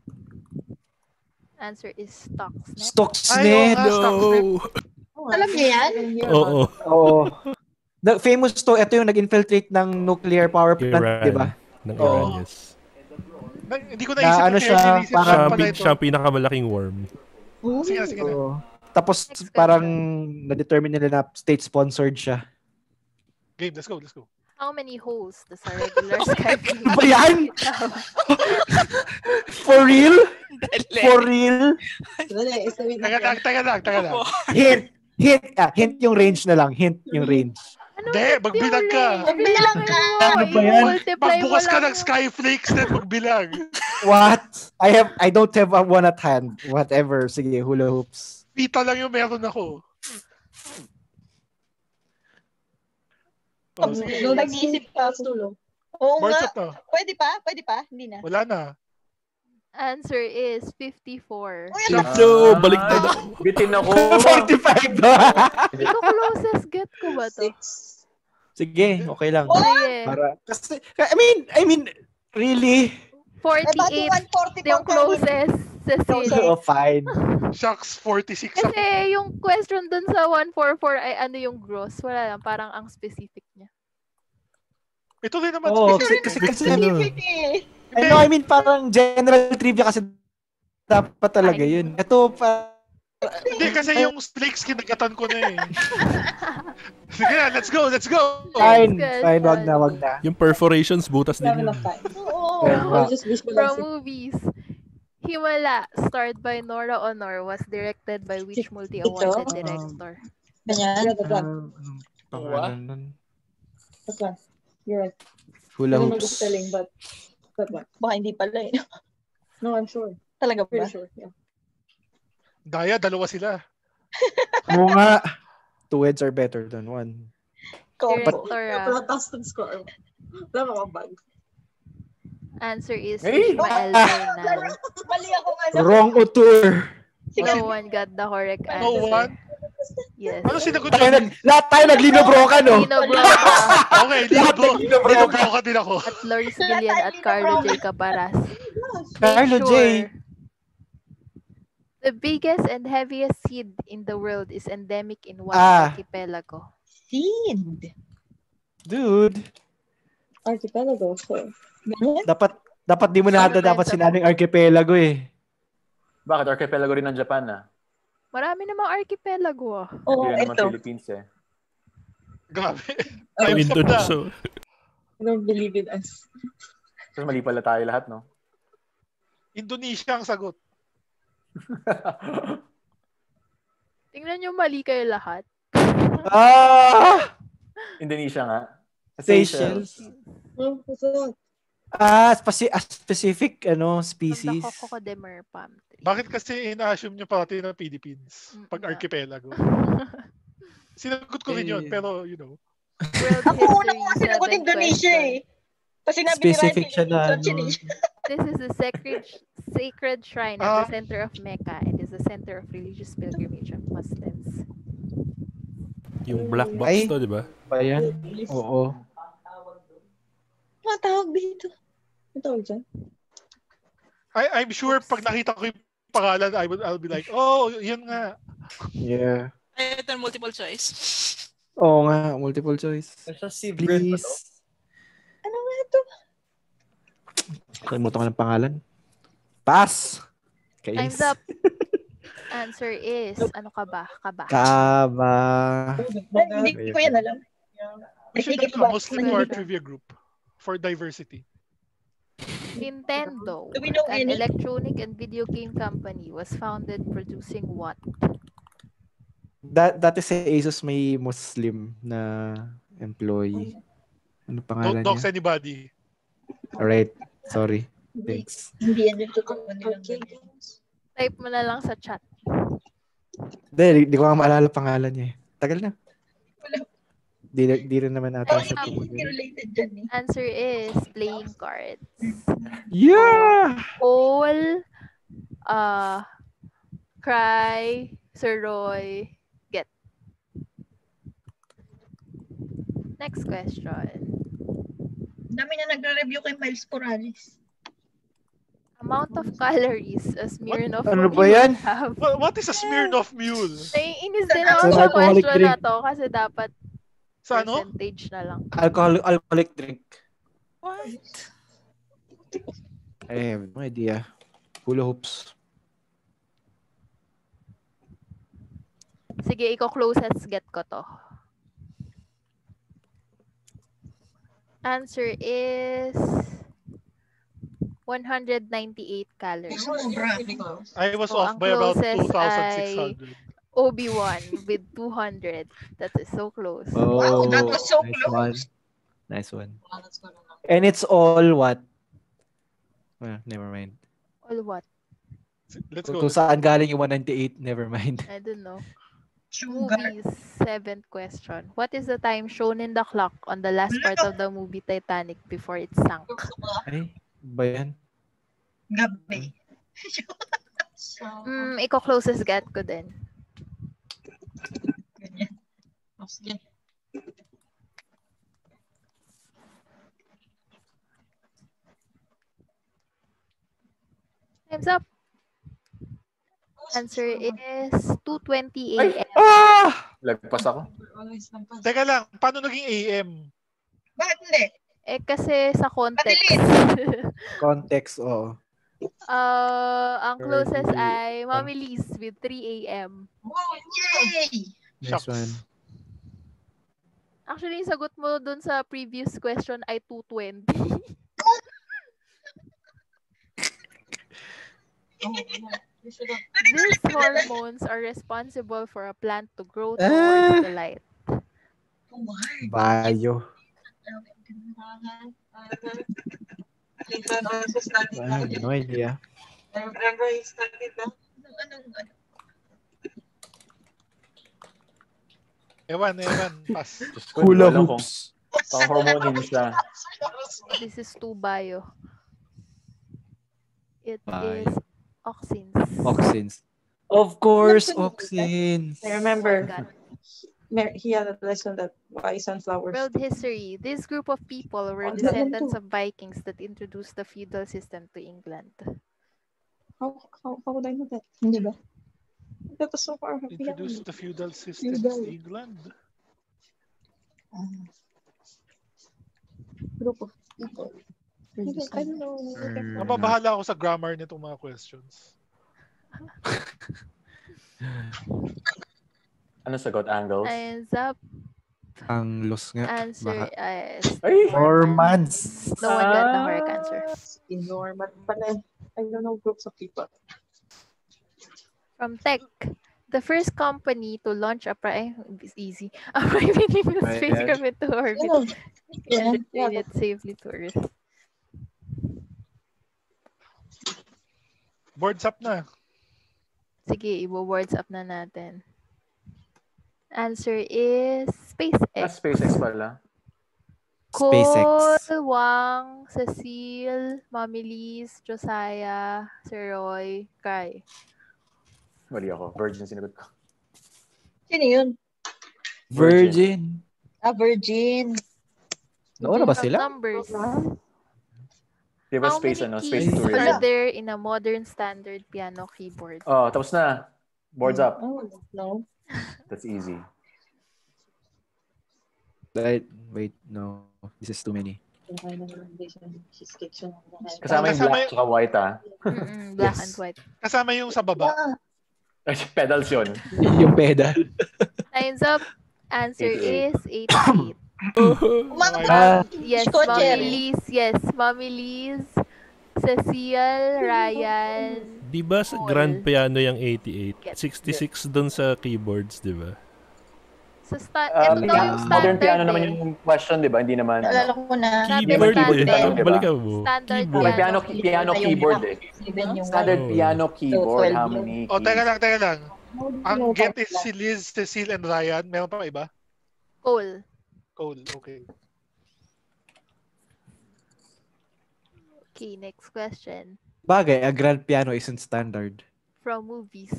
Answer is Stuxnet. Stuxnet. No. Alam niyo yan? Oo. Famous to, ito yung nag-infiltrate ng nuclear power plant, di ba? Ng Iran, yes. Hindi ko naisip ano siya, Siya ang pinakamalaking worm. Sige na. Tapos parang na-determine nila na state-sponsored siya. Game, let's go. How many holes does a regular Skype Ba yan? For real? Taga lang. Hint yung range na lang. Hint yung range. Hindi, magbilang ka. Ano ba yan? Magbukas ka ng Skyflakes na magbilang. What? I don't have one at hand. Whatever. Sige, hula hoops. Pita lang yung meron ako. Nag-iisip pa ako. Oo nga. Pwede pa? Hindi na. Wala na. Answer is 54. No, balik na daw. Bitin ako. 45 ba? Ito closest get ko ba to? Sige, okay lang. Para, kasi, I mean, really? 48 yung closest. Oh, fine. Shucks, 46. Kasi yung question dun sa 144 ay ano yung gross. Wala lang, parang ang specific niya. Ito rin naman specific eh. I mean, parang general trivia kasi dapat talaga yun. Ito pa... Hindi, kasi yung flakes kinagatan ko na eh. Sige na, let's go! Fine, wag na. Yung perforations, butas din yun. From movies. Himala, starred by Nora Honor, was directed by which multi-awarded director? You're right. Hula I don't know hoops. the spelling, but what? Baka hindi pala eh. No, I'm sure. Talaga ba? Pretty sure, yeah. Daya, dalawa sila. Oo nga. 2 heads are better than 1. Director. Tasted score. Wala mga bag. Answer is Ishmael Bernal. Mali ako nga. Wrong auteur. No one got the correct answer. No one? Yes. Ano sinagot Lahat tayo naglino-broka, no? Lino-broka. Okay, lino-broka din ako. At Loris Billion at Carlo J. Caparas. Carlo J. The biggest and heaviest seed in the world is endemic in what archipelago? Seed? Dude. Archipelago, so. Dapat di mo na dapat sinabing archipelago eh. Bakit? Archipelago rin ng Japan ah. Marami namang archipelago ah. Oo, Hindi naman ito. Philippines eh. Grabe. Indonesia. I don't believe in us. So mali pala tayo lahat, no? Indonesia ang sagot. Tingnan nyo, mali kayo lahat. Indonesia nga. Seychelles. Oh, what's that? Specific species. Cocodemer palm tree. Bakit kasi ina-assume nyo parati ng Philippines pag archipelago? Sinagot ko rin yun, pero you know. Ako una ko kasi sinagot Indonesia eh. Kasi specific siya na This is the sacred shrine at the center of Mecca and is the center of religious pilgrimage of Muslims. Yung black box Ay. to, di ba? Ba yan? Oo. Mga tawag dito. Ano tawag dyan? I'm sure pag nakita ko yung pangalan, I'll be like, oh, yun nga. Yeah. Ay, ito multiple choice. Oo nga, multiple choice. Si Brent ba Please. to? Ano nga ito? Kalimutan ko ng pangalan. Pass! Time's up. Answer is, ano ka ba? Kaba. Hindi ko yan alam. We should have a Muslim to our trivia group for diversity. Nintendo, Do we know an any? electronic and video game company, was founded producing what? Dati sa Asus may Muslim na employee. Ano pangalan Don't dox niya? anybody. Alright. Sorry. Thanks. Hindi yan yung totoo nilang ganyan. Type mo na lang sa chat. Hindi ko nga maalala pangalan niya. Tagal na. Wala. Di rin naman ata siya Hindi related dyan eh. Answer is playing cards. Yeah! Cole, Cry, Sir Roy, get. Next question. Dami na nagre-review kay Miles Morales. Amount of calories a Smirnoff Ano ba mule yan? have. What is a Smirnoff mule? Naiinis din ako Sa sa alcoholic question drink. na to kasi dapat Sa ano? percentage na lang. Alcoholic drink. What? I have no idea. Hula hoops. Sige, iko-closest get ko to. Answer is 198 calories. I was So, off ang by about closest 2,600. Obi-Wan with 200. That is so close. Oh, Wow, that was so nice close. One. Nice one. And it's all what? Well, never mind. All what? Let's go. Kung saan galing yung 198, never mind. I don't know. Sugar. Movies, 7th question. What is the time shown in the clock on the last part of the movie Titanic before it sank? Ay, ba yan? Gabi. Iko-closest get ko din. Ganyan. Oh, sige. Time's up. Answer is 2:20 Ay! a.m. Ah! Lagpas ako. Teka lang, paano naging AM? Bakit hindi? Eh kasi sa context. Context, oo. Ang closest Early. ay Mommy Liz with 3 a.m. Oh, yay! Nice Shucks. one. Actually, yung sagot mo dun sa previous question ay 2:20. These hormones are responsible for a plant to grow towards the light. Bayo. I have no idea. Remember he studied that? Ewan, pass. Hula Wala ko. hoops. Pang-hormone siya. This is too bio. It Bio. is auxins. Auxins. Of course, auxins. I remember God. he had a lesson that why sunflowers. World history. This group of people were descendants of Vikings that introduced the feudal system to England. How would I know that? Hindi ba? That was so far. Introduced the feudal system to England. Group of people. I don't know. Mababahala ako sa grammar nitong mga questions. Ano sagot? Angles? Time's up. Ang los nga. Answer Baka. is Ay! Hormones. no one got the correct answer. Normal pala. I don't know groups of people. From Tech, the first company to launch a easy a private spacecraft into orbit and return it safely to Earth. Boards up na. Sige, i-words up na natin. Answer is SpaceX. SpaceX pala. SpaceX. Cole, Wang, Cecile, Mommy Liz, Josiah, Sir Roy, Kai. Mali ako. Virgin sinagot ko. Sino yun? Virgin. Virgin. Nauna ba From sila? numbers. Di ba How space, many space keys tourism? are there in a modern standard piano keyboard? Oh, tapos na. Boards up. Oh, no. That's easy. Wait, no. This is too many. Kasama yung black at white, Black and white. Kasama yung sa baba. Pedals yun. Yung pedal. Time's up. Answer is 88. Yes, Mommy Liz, Cecile, Ryan. Di ba sa grand piano yung 88? 66 dun sa keyboards, di ba? Ito daw yung standard. Modern piano naman yung question, di ba? Hindi naman. Naalala ko na. Keyboard eh. Balikan mo. Standard piano keyboard eh. Standard piano keyboard. How many keys? Teka lang. Ang get is si Liz, Cecile, and Ryan. Meron pa iba? Cole, okay. Okay, next question. Bagay, a grand piano isn't standard. From movies.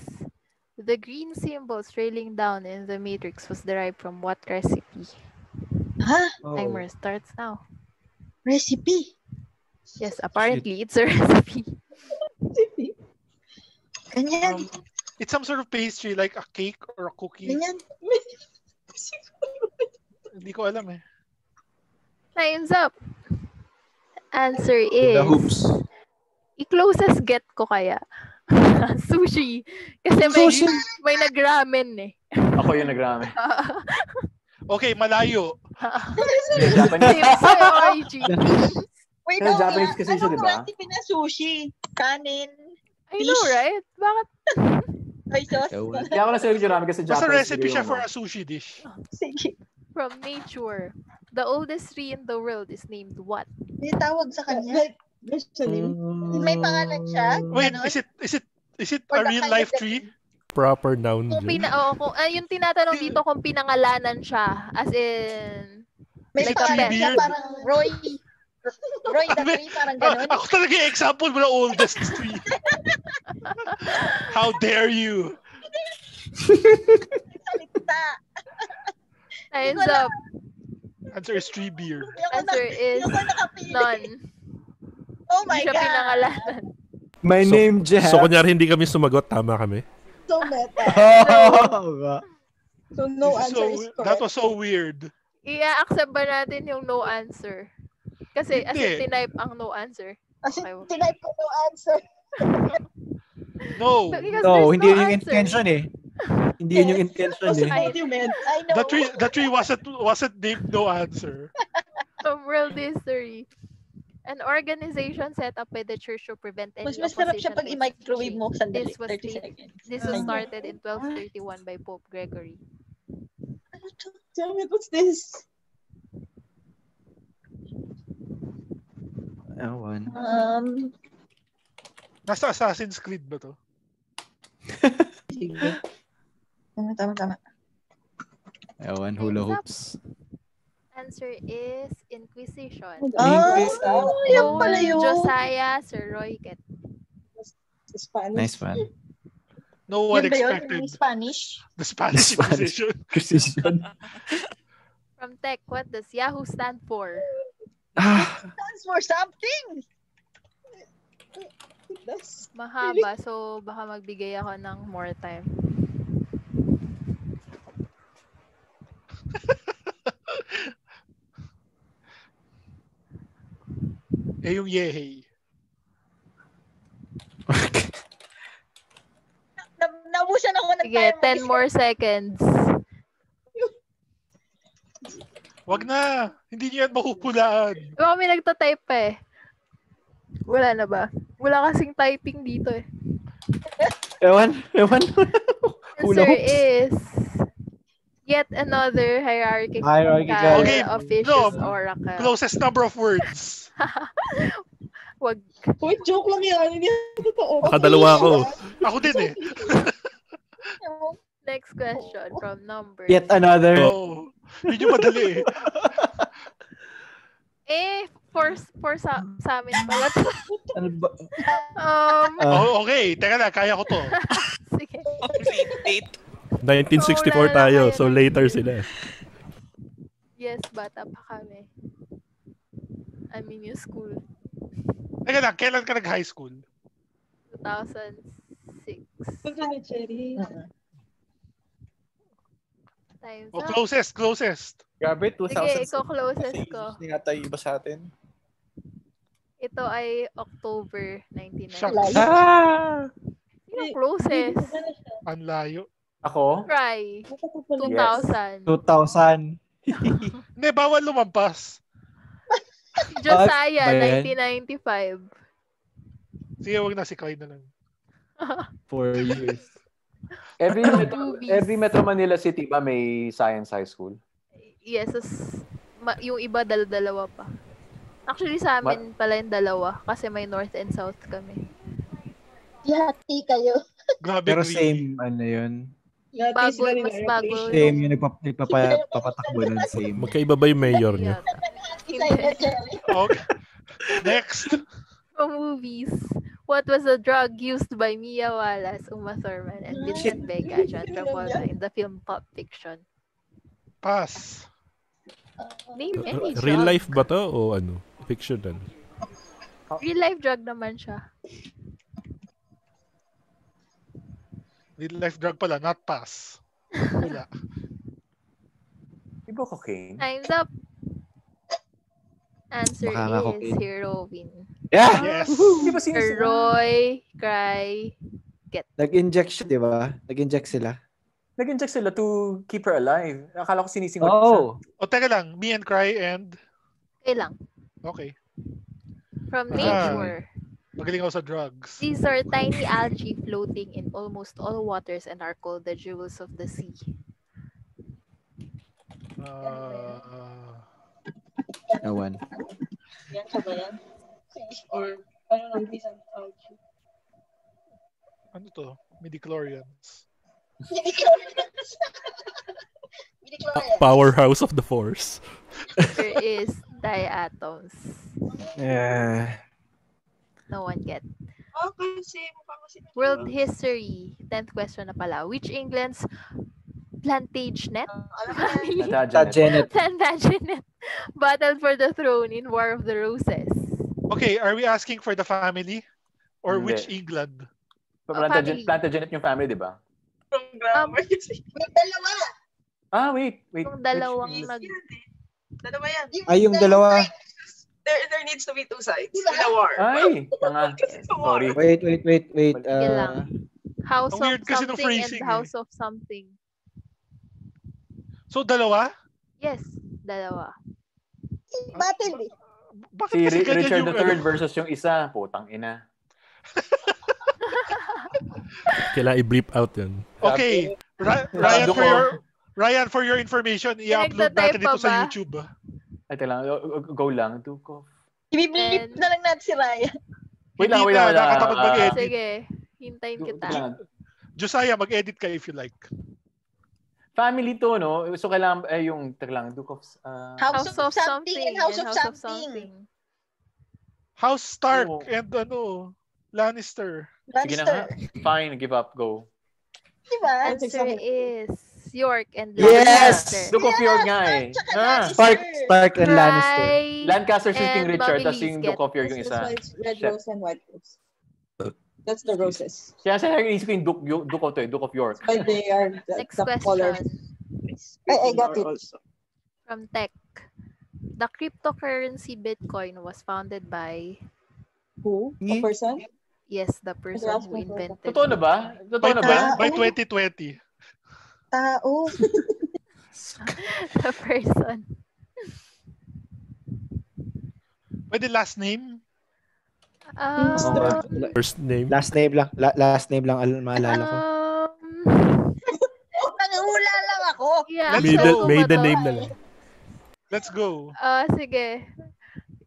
The green symbol trailing down in the matrix was derived from what recipe? Timer starts now. Recipe? Yes, apparently it's a recipe. Ganyan. It's some sort of pastry, like a cake or a cookie. Ganyan. Hindi ko alam eh. Time's up. Answer is... The hoops. I-closest get ko kaya. Sushi. Kasi may nag-ramen eh. Ako yung nag-ramen. Okay, malayo. Japanese. Wait, Japanese kasi siya, di ba? recipe na sushi? Kanin? I know, right? Bakit? Ay, sauce? Kaya ako nasabi yung ramen kasi Japanese. Basta recipe siya for a sushi dish. Sige. From nature. The oldest tree in the world is named what? May tawag sa kanya. May pangalan siya. Wait, is it a real life tree? Proper noun. Yung tinatanong dito kung pinangalanan siya. As in... May like pangalan siya, parang Roy the tree, parang ganun. Ako talaga yung example mo na oldest tree. How dare you? Salita. Time's up. Answer is tree beer. Answer is none. Oh my Hindi siya God. pinangalanan. My name, Jeff. So, kunyari hindi kami sumagot, tama kami? So meta. So no answer is correct. That was so weird. I-accept ba natin yung no answer? Kasi as in tinype ang no answer. As in, tinype ko no answer. No. Hindi yun yung intention eh. Hindi yun yung intention eh. What you meant. I know. The tree wasn't named no answer. From world history. An organization set up by the church to prevent any Mas masarap siya opposition pag to i-microwave mo sandali. This was 30 seconds. This was started in 1231 by Pope Gregory. Ano to? Tell me, what's this? Ewan. Nasa Assassin's Creed ba to? Sige. Tama. Ewan, hula hoops. Answer is Inquisition. Yan pala yun. Josiah, Sir Roy Kett. Spanish. Nice one. No one Yan ba yun? expected. Yung Spanish? The Spanish Inquisition. From Tech, what does Yahoo stand for? Stands for something. Mahaba, so baka magbigay ako ng more time. Yung yehey. Naubusan ako ng Sige, 10 more seconds. Wag na. Hindi niyo yan mahupulaan. Baka may nagtatype pa eh. Wala na ba? Wala kasing typing dito eh. Ewan. Hula Answer hoops. is yet another hierarchical Okay, officious oracle. Closest number of words. Wag. Wait, joke lang yan. Hindi totoo. Nakadalawa ako. Ako din eh. Next question from number. Yet another. Oh, yun yung madali eh. For sa amin pala to. Ano ba? Okay, teka na, kaya ko to. Sige. 1964 tayo, so later sila. Yes, bata pa kami. I mean, yung school. Teka lang, kailan ka nag-high school? 2006. Pagkano, Cherry? Time's Oh, up. closest. Grabe, 2000. Sige, ikaw closest ko. Hindi nga tayo iba sa atin. Ito ay October 1990. Shucks. Yung closest. Ang layo. Ako? Cry. Yes. 2000. 2000. Hindi, bawal lumampas. Josiah, ba yan? 1995. Sige, wag na si Cry na lang. 4 years. Every Metro Manila City ba may science high school? Yes, yung iba dalawa pa. Actually, sa amin pala yung dalawa kasi may north and south kami. Yati kayo. Grabe. Pero same, ano yun? Bago, mas bago. Same yung nagpapatakbo nun, same. Magkaiba ba yung mayor niya? Okay. Next. From movies. What was the drug used by Mia Wallace, Uma Thurman, and Vincent Vega, John Travolta in the film Pulp Fiction? Pass. Name any drug. Real life ba to o ano? Fictional? Real life drug naman siya. Real life drug pala, not pass. Wala. Iba cocaine? Time's up. Answer Baka nga is cocaine. heroin. Yeah! Yes. Di ba Roy, Cry, Get. Nag-inject siya, di ba? Nag-inject sila. Nag-inject sila to keep her alive. Akala ko sinisingot Oh. O, teka lang. Me and Cry and... Okay lang. Okay. From Ah. nature. Magaling ako sa drugs. These are tiny algae floating in almost all waters and are called the jewels of the sea. Ewan. Yan ka ba yan? Or, ano lang, bisan algae. Ano to? Midichlorians. Powerhouse of the Force. There is diatoms. Yeah. No one get. Oh, kasi mukha kasi. World history. 10th question na pala. Which England's Plantagenet family Plantagenet battled for the throne in War of the Roses? Okay, are we asking for the family? Or Hindi. which England? Plantagenet yung family, di ba? From grammar. May dalawa. Ah, wait. Yung dalawang Dalawa yan. Ay, yung dalawa. There needs to be two sides in a war. Ay, tanga. Sorry. Wait. Yan lang. House Ang weird of kasi nung something phrasing and House of something. So, dalawa? Yes, dalawa. Battle eh. Bakit Si kasi ganyan Richard yung... III versus yung isa. Putang ina. Kailangan i-bleep out yun. Okay. Ryan, for your information, i-upload natin ito sa YouTube. Ay, lang. Go lang. Duke of... I-bleep na lang natin si Ryan. Wait lang. Nakakatapag mag-edit. Sige, hintayin kita. Josiah, mag-edit ka if you like. Family to, no? So, kailangan, yung, Duke of... House of something and House of something. House Stark and Lannister. Sige na nga. Fine, give up, go. Diba? Answer is York and Yes! Lancaster. Duke of York nga eh. Stark and Lannister. Lancaster si King and Richard, Bobby tapos yung Duke of York yung isa. Red rose and white rose. That's the roses. Kaya sa isip ko yung Duke of York. But they are Next the colors. question. I got it. From Tech. The cryptocurrency Bitcoin was founded by... Who? A person? Yes, the person who invented Totoo na ba? Totoo na ba? By 2020. Tao. the person. Pwede last name? First name. Last name lang. Last name lang maalala ko. Nangihula lang ako. Yeah, Maiden name na lang. Let's go. Sige.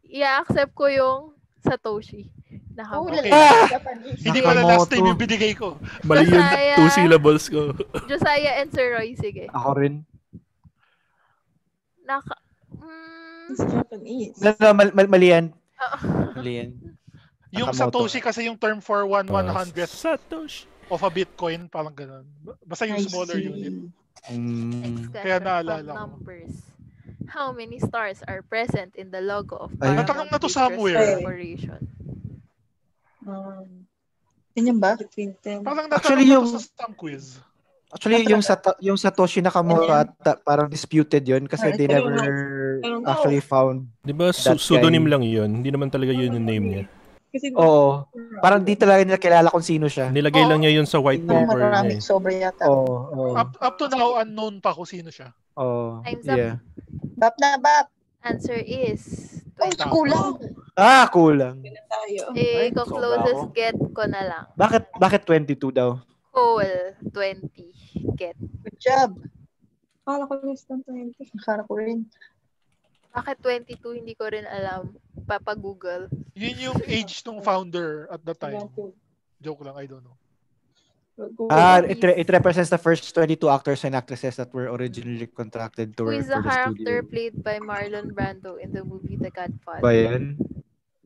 I-accept ko yung Satoshi. Okay. Hindi pala last name yung binigay ko. Mali yung 2 syllables ko. Josiah and Sir Roy, sige. Ako rin. It's Japanese. Mali yan. Mali yan. Yung Satoshi kasi yung term for 1/100. Satoshi. of a Bitcoin, parang ganun. Basta yung smaller unit. Next Kaya question naalala from ko. numbers. How many stars are present in the logo of Ay. Paramount Natanong na to Pictures somewhere. Corporation? Ganyan ba? Parang Actually, natanong na yung- to sa some quiz. Actually, yung Satoshi Nakamoto ata, parang disputed yun kasi they never actually found Di ba that pseudonym guy. lang yun? Hindi naman talaga yun yung name niya. Oo. Parang di talaga nila kilala kung sino siya. Nilagay lang niya yun sa white paper niya Maraming eh. sobra yata. Oo. Up to now, unknown pa kung sino siya. Oo. Time's up. Yeah. Bap na bap. Answer is Oh, kulang. Kulang. Closest get ko na lang. Bakit 22 daw? Cole, 20. Get. Good job. Akala ko less than 20. Akala ko rin. Bakit 22? Hindi ko rin alam. Papa-Google. Yun yung age ng founder at the time. Joke lang, I don't know. It represents the first 22 actors and actresses that were originally contracted to Who work is the for the character studio. played by Marlon Brando in the movie The Godfather? Ba yan?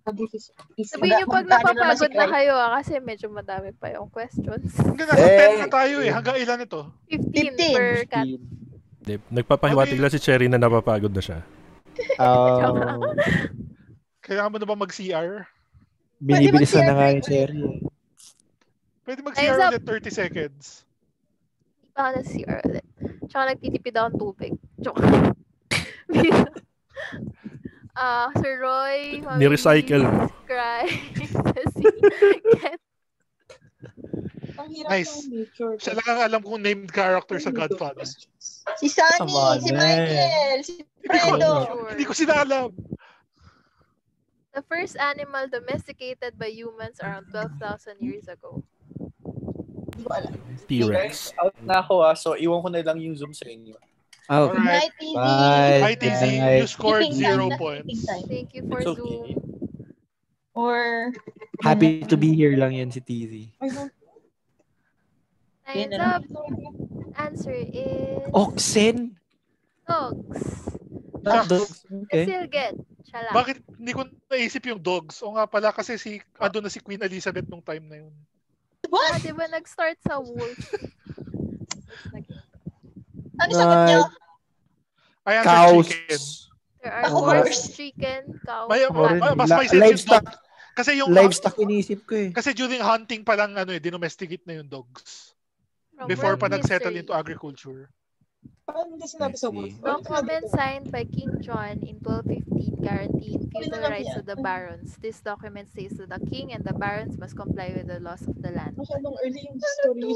Sabihin niyo pag napapagod na kayo kasi medyo madami pa yung questions. Hanggang nasa 10 na tayo eh. Hanggang ilan ito? 15 per cat. Nagpapahiwatig lang si Cherry na napapagod na siya. Kailangan mo na ba mag-CR? Binibilisan na nga ni Cherry. Pwede mag-CR ulit 30 seconds. Hindi pa ako nag-CR ulit. Tsaka nagtitipid ako ng tubig. Joke. Sir Roy, Ni-recycle mo. Cry. Nice. Siya lang ang alam kong named character sa Godfather. Si Sunny, si Michael, si Fredo. Hindi ko sila alam. The first animal domesticated by humans around 12,000 years ago. T-Rex. Out na ako so iwan ko na lang yung Zoom sa inyo. Alright. Bye, Bye, TZ. You scored 0 points. Thank you for Zoom. Or happy to be here lang yan si TZ. Time's up. Answer is Oxen? dogs. Dogs. Okay. Still get. Chala. Bakit hindi ko naisip yung dogs? O nga pala kasi ando na si Queen Elizabeth nung time na yun. What? Diba nag-start sa wolf? Ano sagot niyo? I answered Cows. chicken. There are horse, chicken, cow, Mas may sense yung dog. Kasi yung livestock inisip ko eh. Kasi during hunting pa lang dinomesticate na yung dogs. Before pa nag-settle into agriculture. Paano hindi sinabi sa wolf? Document signed by King John in 1215 guaranteed feudal rights to the barons. This document states that the king and the barons must comply with the laws of the land. Masyadong early yung story.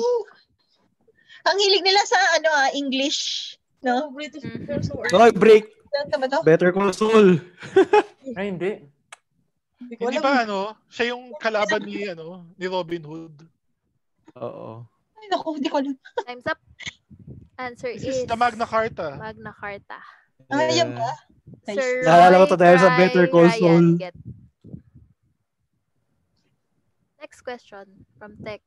Ang hilig nila sa English, no? British people so early. Okay, break. Tama to? Better Call Saul. Ay, hindi. Hindi ba siya yung kalaban ni Robin Hood? Oo. Ay, naku, hindi ko alam. Time's up. Answer This is is the Magna Carta. Magna Carta. Ayan ba? Sir Naalala ko to dahil sa Roy, Better Call Ryan, Saul. get. Next question from Tech.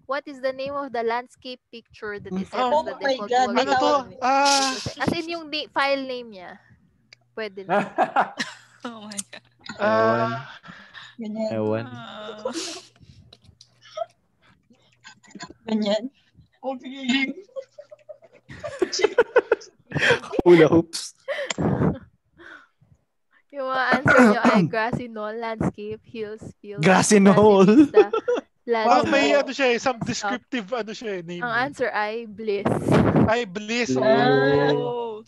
What is the name of the landscape picture that is set as the my default God, wall? Ano to? As in yung file name niya. Pwede na. Oh my God. Ganyan. Ewan. Ganyan. Hula hoops. Yung mga answer nyo ay grassy knoll, landscape, hills, fields. Grassy knoll. May some descriptive name. Ang answer ay bliss. Ay, bliss. Oh.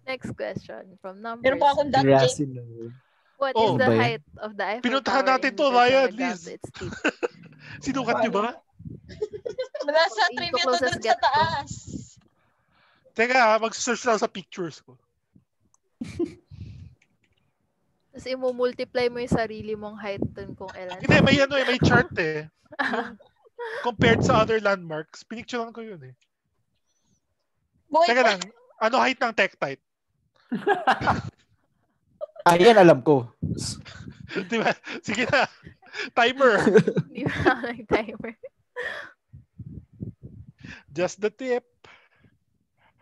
Next question from numbers. Meron pa akong dot Grassy knoll. What is the height of the Eiffel Pinuntahan Tower natin in to, meters Ryan, on the ground Liz. to its peak? Sinukat niyo ba? Nasa trivia to dun sa taas. Teka, mag-search lang sa pictures ko. Tapos i-multiply mo yung sarili mong height dun kung ilan. Hindi, may chart eh. Compared sa other landmarks, pinicturean ko yun eh. Teka lang, ano height ng Tektite? Ayan, alam ko. Diba? Sige na. Timer. Di ba nag-timer? Just the tip.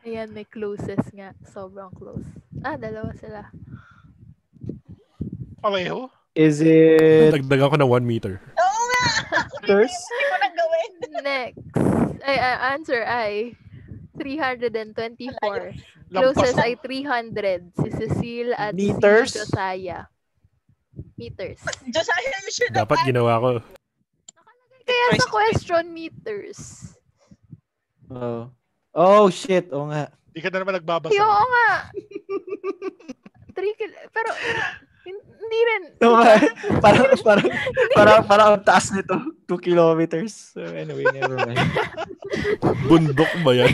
Ayan, may closest nga. Sobrang close. Dalawa sila. Pareho? Is it... Dagdagan ko na 1 meter. Oo nga! Meters? Next. Answer ay 324. Closest ay 300. Si Cecile at Meters? si Josiah. Meters. Josiah, you should have Dapat ginawa ko. Kaya sa question, meters. Oh, shit. Oo nga. Hindi ka na naman nagbabasa. Oo nga. 3 pero hindi rin. Oo nga. Parang ang taas nito. 2 kilometers. So anyway, never mind. Bundok ba yan?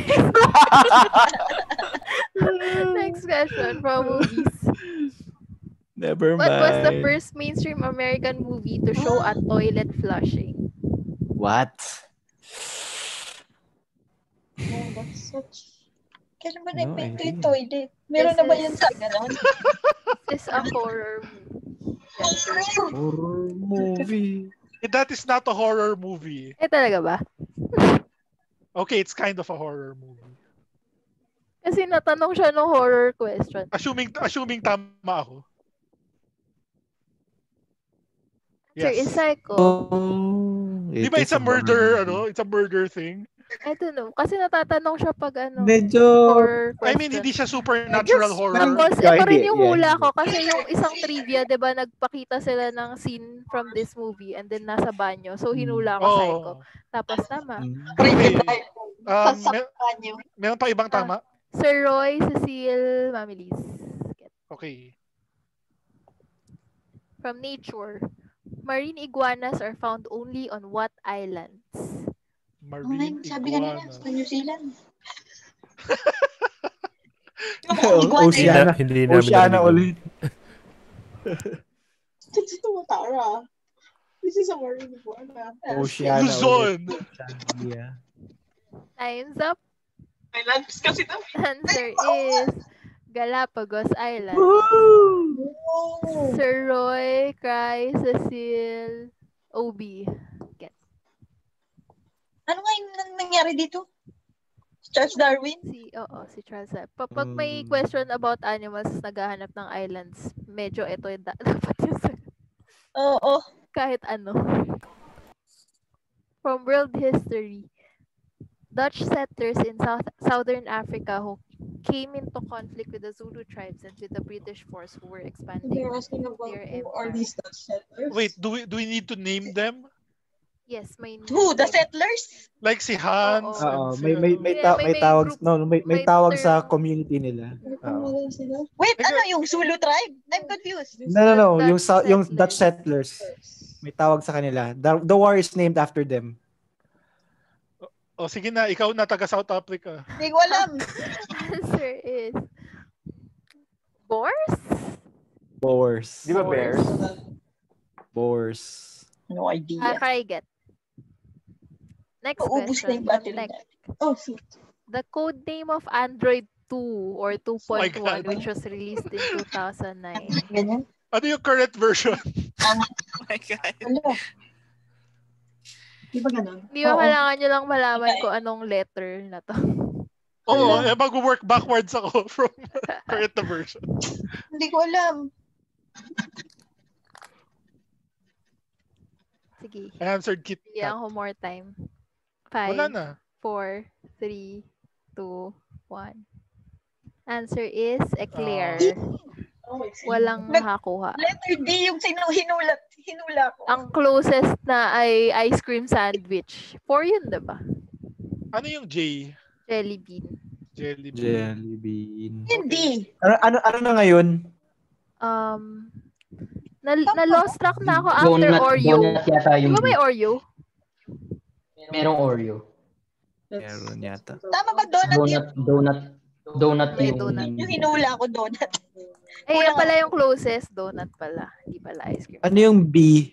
Next question from movies. Never mind. What was the first mainstream American movie to show a toilet flushing? What? Oh, that's such... Kailan ba na-invento yung toilet? Meron na ba yun sa ganon? This is a horror movie. Horror movie. That is not a horror movie. Talaga ba? Okay, it's kind of a horror movie. Kasi natanong siya ng horror question. Assuming tama ako. Sir, is psycho. Di ba it's a murder, it's a murder thing? I don't know. Kasi natatanong siya pag medyo... horror question. I mean, hindi siya supernatural horror. Tapos, ito rin yung hula ko. Kasi yung isang trivia, di ba, nagpakita sila ng scene from this movie and then nasa banyo. So, hinula ko psycho. Tapos, tama. Okay. Meron pa ibang tama? Sir Roy, Cecile, Mami Liz. Okay. From nature. Marine iguanas are found only on what islands? Marine sabi kanina, sa New Zealand. Oceana. Hindi namin Oceana ulit. Dito mo, Tara. This is a marine iguana. Oceana Luzon. Yeah. Time's up. Islands kasi daw. Answer is Galapagos Island. Sir Roy, Cry, Cecile, Obi. Get. Ano nga yung nangyari dito? Charles Darwin? Si Charles Darwin. Pag may question about animals, naghahanap ng islands, medyo ito yung dapat yung Oo. kahit ano. From world history, Dutch settlers in southern Africa who came into conflict with the Zulu tribes and with the British force who were expanding They're asking about who are these Dutch settlers? Wait, do we need to name them? Yes, may Who? The settlers? Like si Hans. May tawag sa community nila. Wait, ano yung Zulu tribe? I'm confused. No. Yung Dutch settlers. May tawag sa kanila. The war is named after them. O sige na, ikaw na taga South Africa. Hindi ko alam. Answer is Boers? Boers. Di ba bears? Boers. No idea. I get. Next Uubos na question. yung battery. Oh, shit. The code name of Android 2 or 2.1 which was released in 2009. Ganyan? Ano yung current version? Oh my God. Ano? Di ba ganun? Di ba kailangan nyo lang malaman ko anong letter na to? Oo, mag-work backwards ako from current version. Hindi ko alam. Sige. I answered Kit Kat. Bigyan ko more time. 5, Wala na. 4, 3, 2, 1. Answer is Eclair. Walang nakakuha. Letter D yung hinula ko. Ang closest na ay ice cream sandwich. 4 yun, diba? Ano yung J? Jelly bean. Jelly bean. Hindi. Ano na ngayon? Na-lost track na ako after Oreo. Donut yata Di yung... ba may Oreo? Merong Oreo. Meron yata. Tama ba Donut May yung... donut. Yung hinula ko, donut. Yan pala yung closest. Donut pala. Hindi pala ice cream. Ano yung B?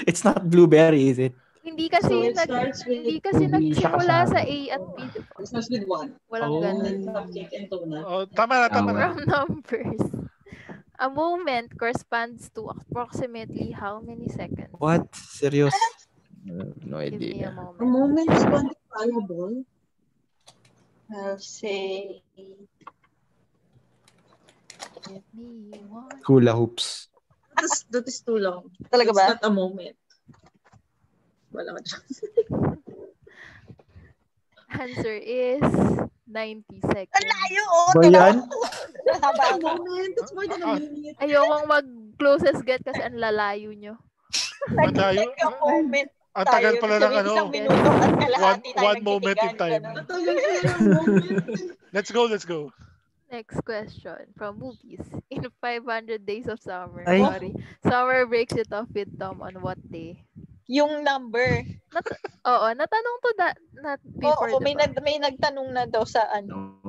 It's not blueberry, is it? Hindi kasi So it starts with nagsimula sa A at B. It starts with 1. Walang ganun. Cupcake and donut. Oh, tama na. From numbers. A moment corresponds to approximately how many seconds? What? Serious? No Give me a idea. moment. A moment is quantifiable. I'll say... Give me one. Hula hoops. That is too long. Talaga ba? It's not a moment. Wala ka dyan. Answer is 90 seconds. Ang layo, oh. Ba yan? A moment. It's more than a minute. Ayokong mag-closest get kasi ang lalayo nyo. Ang layo. Nag-check a moment. Ang tagal pala ng ano. Isang minuto at kalahati tayo One moment in time. Let's go. Next question from movies. In 500 Days of Summer. Ay. Sorry. Summer breaks it off with Tom on what day? Yung number. Oo, natanong to not before, Oo, may diba? nagtanong na daw sa ano.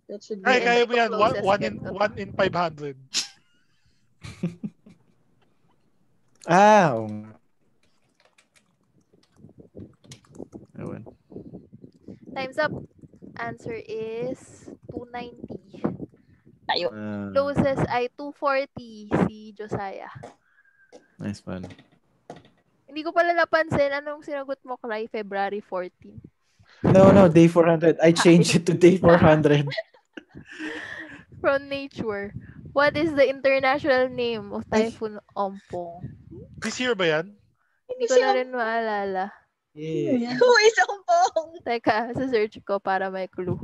That should be. Ay, kaya mo yan. Closest 1 in 500. Oo nga. Ewan. Time's up. Answer is 290. Tayo. Closest ay 240 si Josiah. Nice one. Hindi ko pala napansin anong sinagot mo, Cry, February 14. No, day 400. I changed it to day 400. From Nature. What is the international name of Typhoon Ompong? This year ba yan? Hindi ko na rin maalala. Yeah. Who is Ompong? Teka, sa search ko para may clue.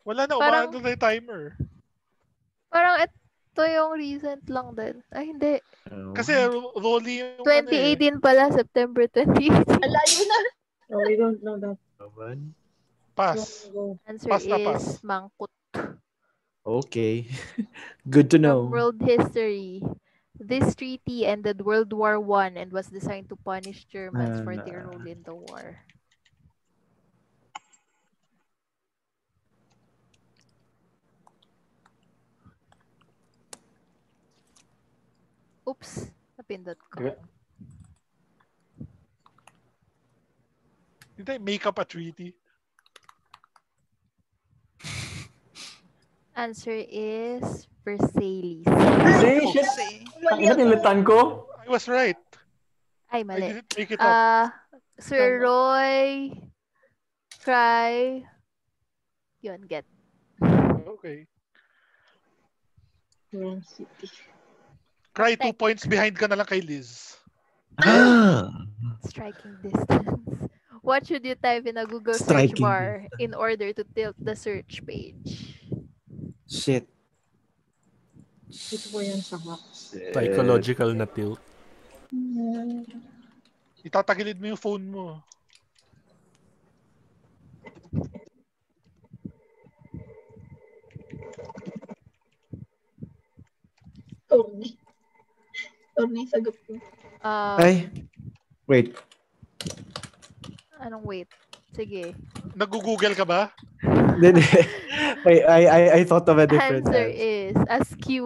Wala na, Parang- umaano na yung timer. Parang ito yung recent lang din. Ay, hindi. Kasi rolling yung 2018 pala, September 2018. Alayo na. Oh, we don't know that. Pass. Answer Pass na is pass. Mangkut. Okay. Good to know. From world history. This treaty ended World War I and was designed to punish Germans for their role in the war. Oops, napindot ko. Did they make up a treaty? Answer is Versailles. Shit. Ang inilitan ko. I was right. Ay, I mali. didn't make it up. Sir Roy, Cry, yun, get. Okay. Wrong city. Cry 2 points behind ka na lang kay Liz. Striking distance. What should you type in a Google search Striking bar in order to tilt the search page? Shit. Ito po yan sa box. Psychological na tilt. Itatagilid mo yung phone mo. Tornay sagot ko. Ay. Wait. Anong wait? Sige. Nag-google ka ba? Hindi. Wait, I thought of a different Answer answer. is ASCII.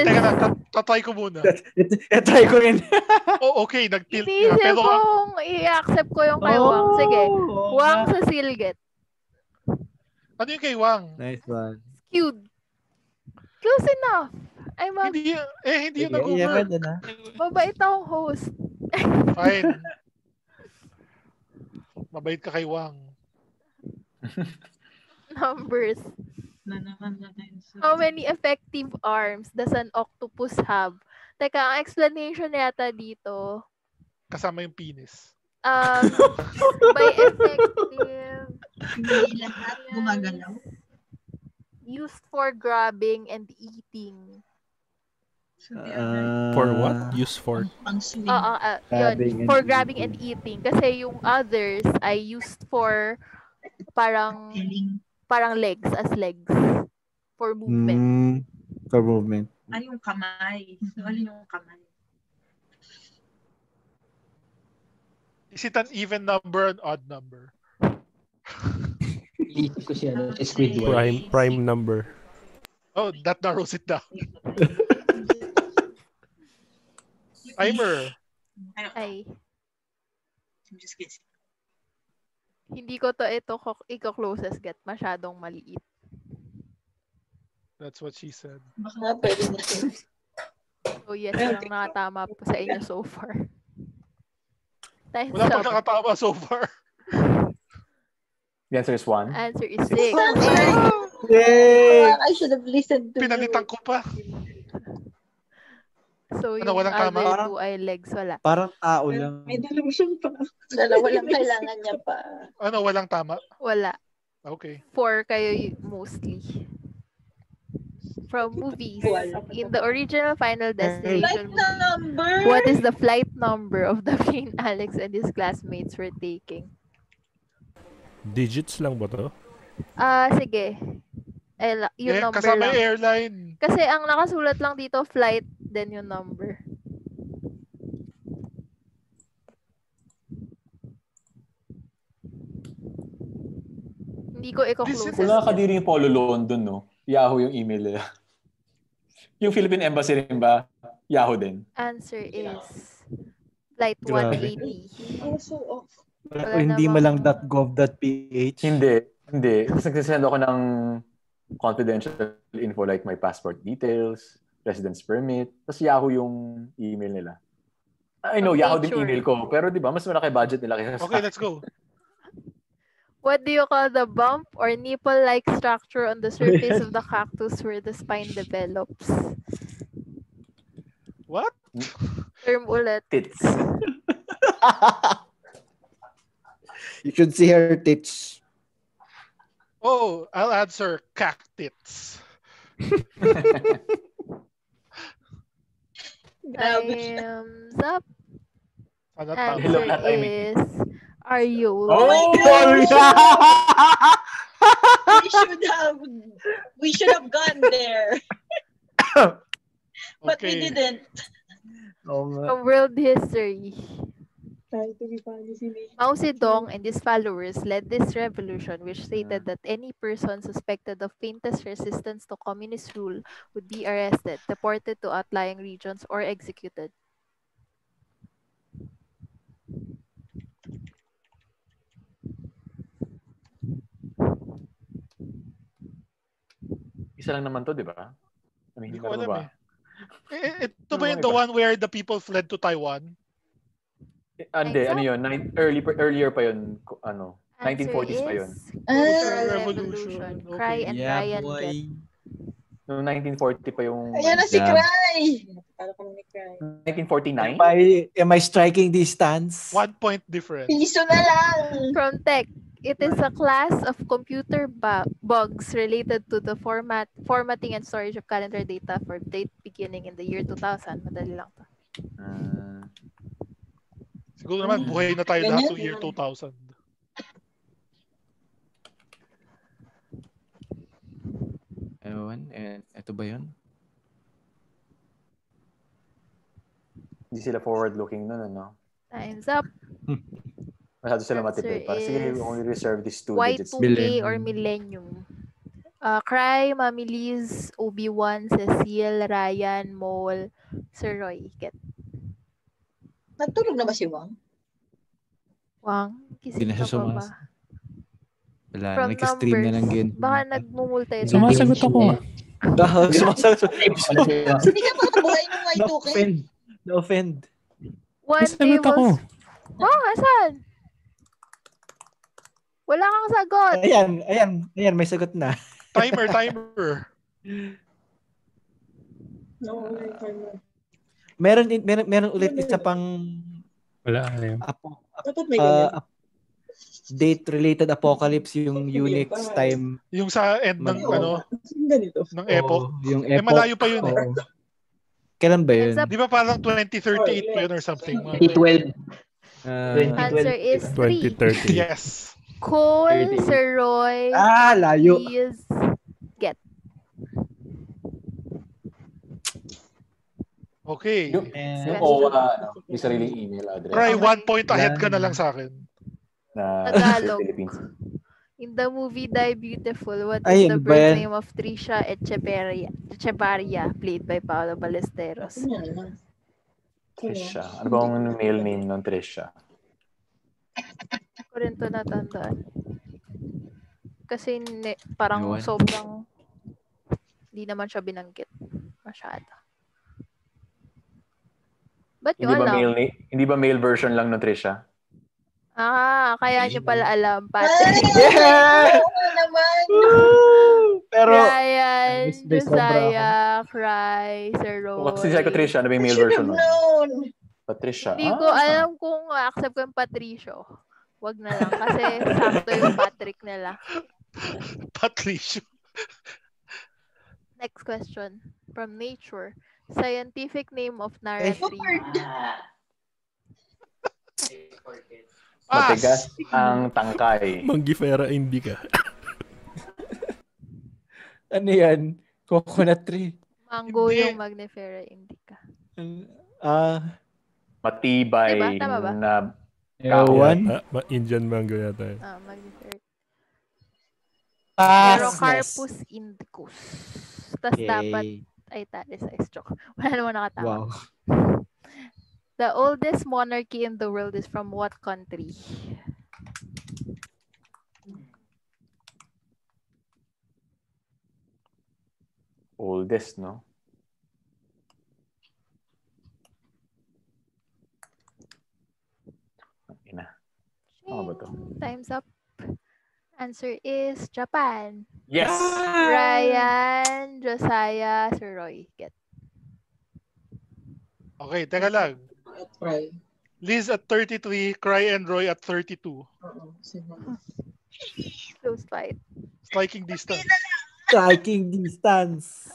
Teka na. Tatry ko muna. Try ko rin. Oh, okay. Nag-tilt nga. Inisip Pero kong i-accept ko yung kay Wang. Sige. Wang sa Silget. ano yung kay Wang? Nice one. Skewed. Close enough. Ay, Hindi yung Sige, nag-google. na. mabait akong host. Fine. Mabait ka kay Wang. Numbers. How many effective arms does an octopus have? Teka, ang explanation yata dito, Kasama yung penis. by effective, Hindi lahat gumagalaw. used for grabbing and eating. For what? Use for? Pang-swing. Yun, for grabbing and eating. Kasi yung others ay used for parang legs, as legs. For movement. For movement. Ay, yung kamay. Alin yung kamay? Is it an even number or an odd number? Iisip ko siya, Squidward. Prime number. Oh, that narrows it down. Timer. Ay. I'm just kidding. Hindi ko ito closest get. Masyadong maliit. That's what she said. Baka pwede na siya. So yes, lang nakatama po sa inyo so far. Wala pang nakatama so far. The answer is 1. Answer is 6. Yay! I should have listened to Pinalitan ko pa. So, Ano, yung walang tama? other two ay legs, wala. Parang tao lang. May dalawa siyang pa. Dalawa lang kailangan niya pa. Ano, walang tama? Wala. Okay. 4 kayo mostly. From movies. In the original Final Destination Flight number! what is the flight number of the plane Alex and his classmates were taking? Digits lang ba to? Sige. Yung number kasama lang. yung airline. Kasi ang nakasulat lang dito, flight, then yung number. Hindi ko i-conclude. Kung nakakadiri yung Polo London, no? Yahoo yung email nila. Yung Philippine Embassy rin ba? Yahoo din. Answer is flight Grabe. 180. Also off. Hindi mo lang .gov.ph. Hindi. Tapos nagsisend ako ng confidential info like my passport details, residence permit. Tapos Yahoo yung email nila. I know, Yahoo din email ko. Pero di ba, mas malaki budget nila kaysa Okay, let's go. What do you call the bump or nipple-like structure on the surface of the cactus where the spine develops? What? Term ulit. Tits. You should see her tits. Oh, I'll answer cactus. Time's up. Hello, Answer is areola. Oh! We should have gone there. But we didn't. From world history. Try to be funny si May. Mao Zedong and his followers led this revolution, which stated that any person suspected of faintest resistance to communist rule would be arrested, deported to outlying regions, or executed. Isa lang naman to, di ba? Hindi ko alam eh. Ito ba yung the one where the people fled to Taiwan? Ano yun? Earlier pa yun. 1940s pa yun. Revolution. Cry and Ryan get. Noong 1940 pa yung... Ayan na si Cry! 1949? Am I striking distance? 1 point difference. Piso na lang! From tech, it is a class of computer bugs related to the formatting and storage of calendar data for date beginning in the year 2000. Madali lang to. Siguro naman, buhay na tayo lahat sa year 2000. Ewan, ito ba yun? Hindi sila forward-looking nun, ano? Time's up. Masyado sila matipid. Para sige, we only reserve these 2 digits. Y2K or Millennium. Cry, Mami Liz, Obi-Wan, Cecile, Ryan, Mole, Sir Roy. Get. Nagtulog na ba si Wang? Wang? Hindi na siya sumas. Wala, From nag-stream na lang yun. Baka nagmumulta yun. Sumasagot ako. Sumasagot. Hindi ka makabuhay ng Y2K. Na-offend. One day was... Oh, asan? Wala kang sagot. Ayan, may sagot na. Timer. No, timer. Meron ulit isa pang wala na yun. Dapat may ganyan. Date-related apocalypse yung Unix time. Yung sa end ng ng epoch. Yung epoch. Malayo pa yun eh. Kailan ba yun? Di ba parang 2038 pa yun or something? 2012. Answer is 2030. Yes. Cole, Sir Roy, layo. please get. Okay. Yung OWA, yung sariling email address. Cry, 1 point ahead ka na lang sa akin. Tagalog. In the movie Die Beautiful, what is the birth name of Trisha Echevarria, played by Paolo Ballesteros? Trisha. Ano bang male name ng Trisha? Ko rin to natandaan. Kasi parang sobrang hindi naman siya binanggit masyado. Ba't nyo alam? Hindi ba male version lang ng Trisha? Kaya nyo pala alam, Pati. Yeah! Oo naman! Pero, Ryan, may sobra Josiah, Cry, Sir Roy. Kasi si Patricia, ano ba yung male version nun? Patricia. Hindi ko alam kung accept ko yung Patricio. Wag na lang kasi sakto yung Patrick nila. Patricio. Next question. From Nature. Scientific name of Nara tree. Matigas ang tangkay. Mangifera indica. Ano yan? Coconut tree. Mango yung Mangifera indica. Matibay diba? Tama ba? na Ewan. Indian mango yata. Mangifera. Pass. Pero Carpus indicus. Tas dapat italicized joke. Wala naman nakatama. Wow. The oldest monarchy in the world is from what country? Oldest, no? Ina. Ano ba to? Time's up. Answer is Japan. Yes! Ryan, Josiah, Sir Roy. Get. Okay, teka lang. Liz at 33, Cry and Roy at 32. Close fight. Striking distance. Striking distance.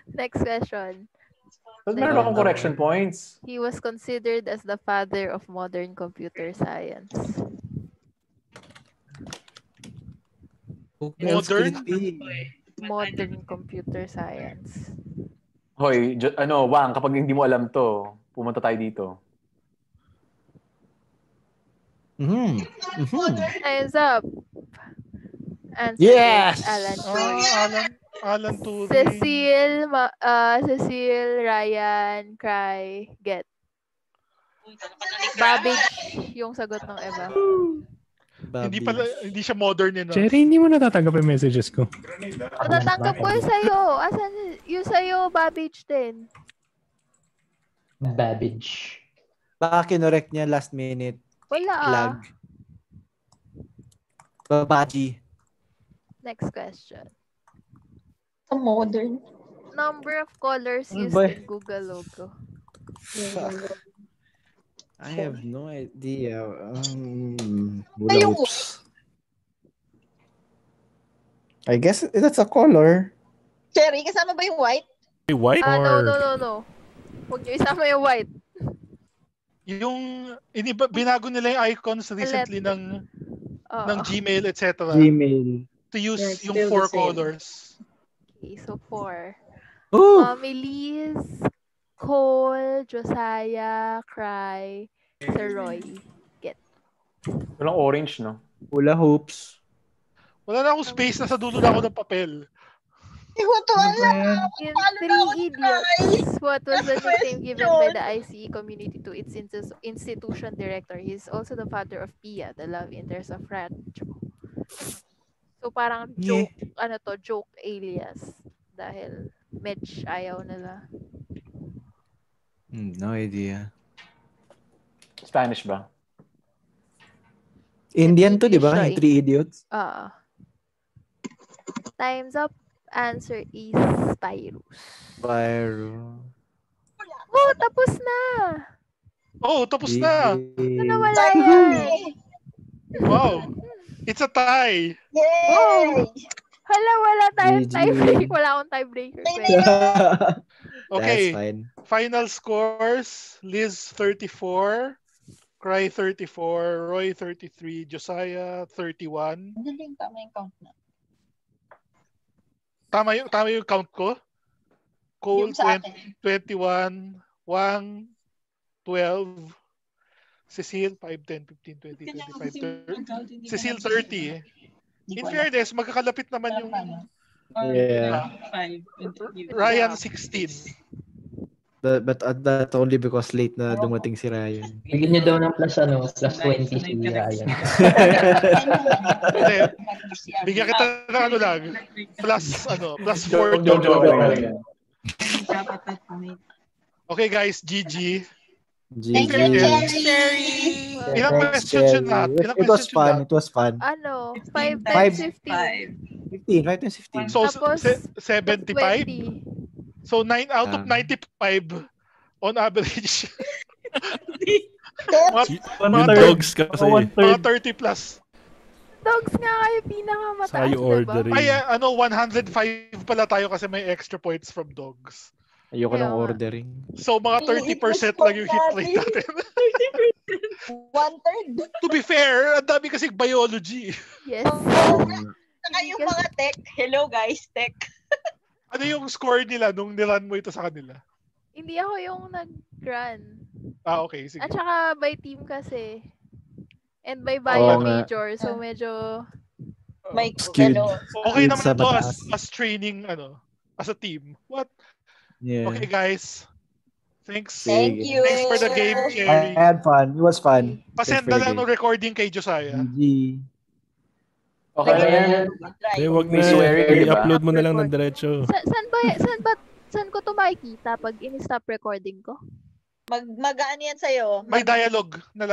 Next question. But meron akong correction points. He was considered as the father of modern computer science. Modern computer science. Hoy, Wang, kapag hindi mo alam to, pumunta tayo dito. Time's up. Answer yes! Alan Turing. Cecile, Ryan, Cry, Get. Babbage yung sagot ng Eva. Hindi siya modern enough. Cherry, hindi mo natatanggap yung messages ko. Natatanggap ko yung sa'yo. Asan yung sa'yo, Babbage din? Babbage. Baka kinorek niya last minute. Wala Lag. Babaji. Next question. Modern. Number of colors used in Google logo. I have no idea. I guess that's a color. Cherry, kasama ba yung white? White or... No. Huwag niyo isama yung white. Yung binago nila yung icons recently ng Gmail, etc. Gmail. To use yung 4 colors. Okay, so 4. Oh! Liz, Cole, Josiah, Cry, Sir Roy. Get. Walang orange, no? Hula hoops. Wala na akong space, nasa dulo na ako ng papel. Hindi ko to alam. In 3 Idiots, what was the nickname given by the ICE community to its institution director? He is also the father of Pia, the love interest of Rancho. So parang joke, joke alias. Dahil Medj ayaw nila. No idea. Spanish ba? Indian to, di ba? Yung 3 Idiots. Time's up. Answer is Spyro. Oh, tapos na! Tapos na! Nawala yan! Wow! It's a tie! Yay! Oh. Hala, wala tayong tiebreaker. Wala akong tiebreaker. Okay. That's fine. Final scores. Liz 34, Cry 34, Roy 33, Josiah 31. Hindi tama yung count na. Tama yung count ko? Cole 21, Wang 12, Cecile 5, 10, 15, 20, 25, 30. Cecile 30. In fairness, magkakalapit naman yung Ryan 16. But that only because late na dumating si Ryan. Bigyan niyo daw ng plus 20 si Ryan. Bigyan kita ng plus 4. Okay guys, GG. Thank you, Cherry. Ilang Thanks, questions yun Cherry. lahat? Ilang It was questions yun fun. lahat? It was fun. 5 Five. times 15. 15. 5 times 15. So, Tapos, 75? 20. So, 9 out of 95 on average. Yung dogs kasi. Mga 30 plus. Dogs nga kayo pinakamataas, Sa'yo ordering. Ay, 105 pala tayo kasi may extra points from dogs. Ayoko lang ordering. So, mga 30% lang yung hit rate natin. 1/3. To be fair, ang dami kasi biology. Yes. Saka yung mga tech. Hello guys, tech. Ano yung score nila nung nilan mo ito sa kanila? Hindi ako yung nag-run. Okay, sige. At saka by team kasi. And by bio major. So medyo... May skewed. Okay naman to as training, as a team. What? Yeah. Okay, guys. Thanks. Thank you. Thanks for the game, Cherry. I had fun. It was fun. Pasend na lang ng recording kay Josiah. GG. Okay na yan. Huwag na. I-upload mo na lang ng diretso. Saan ko to makikita pag in-stop recording ko? Mag-ano yan sa'yo? May dialogue na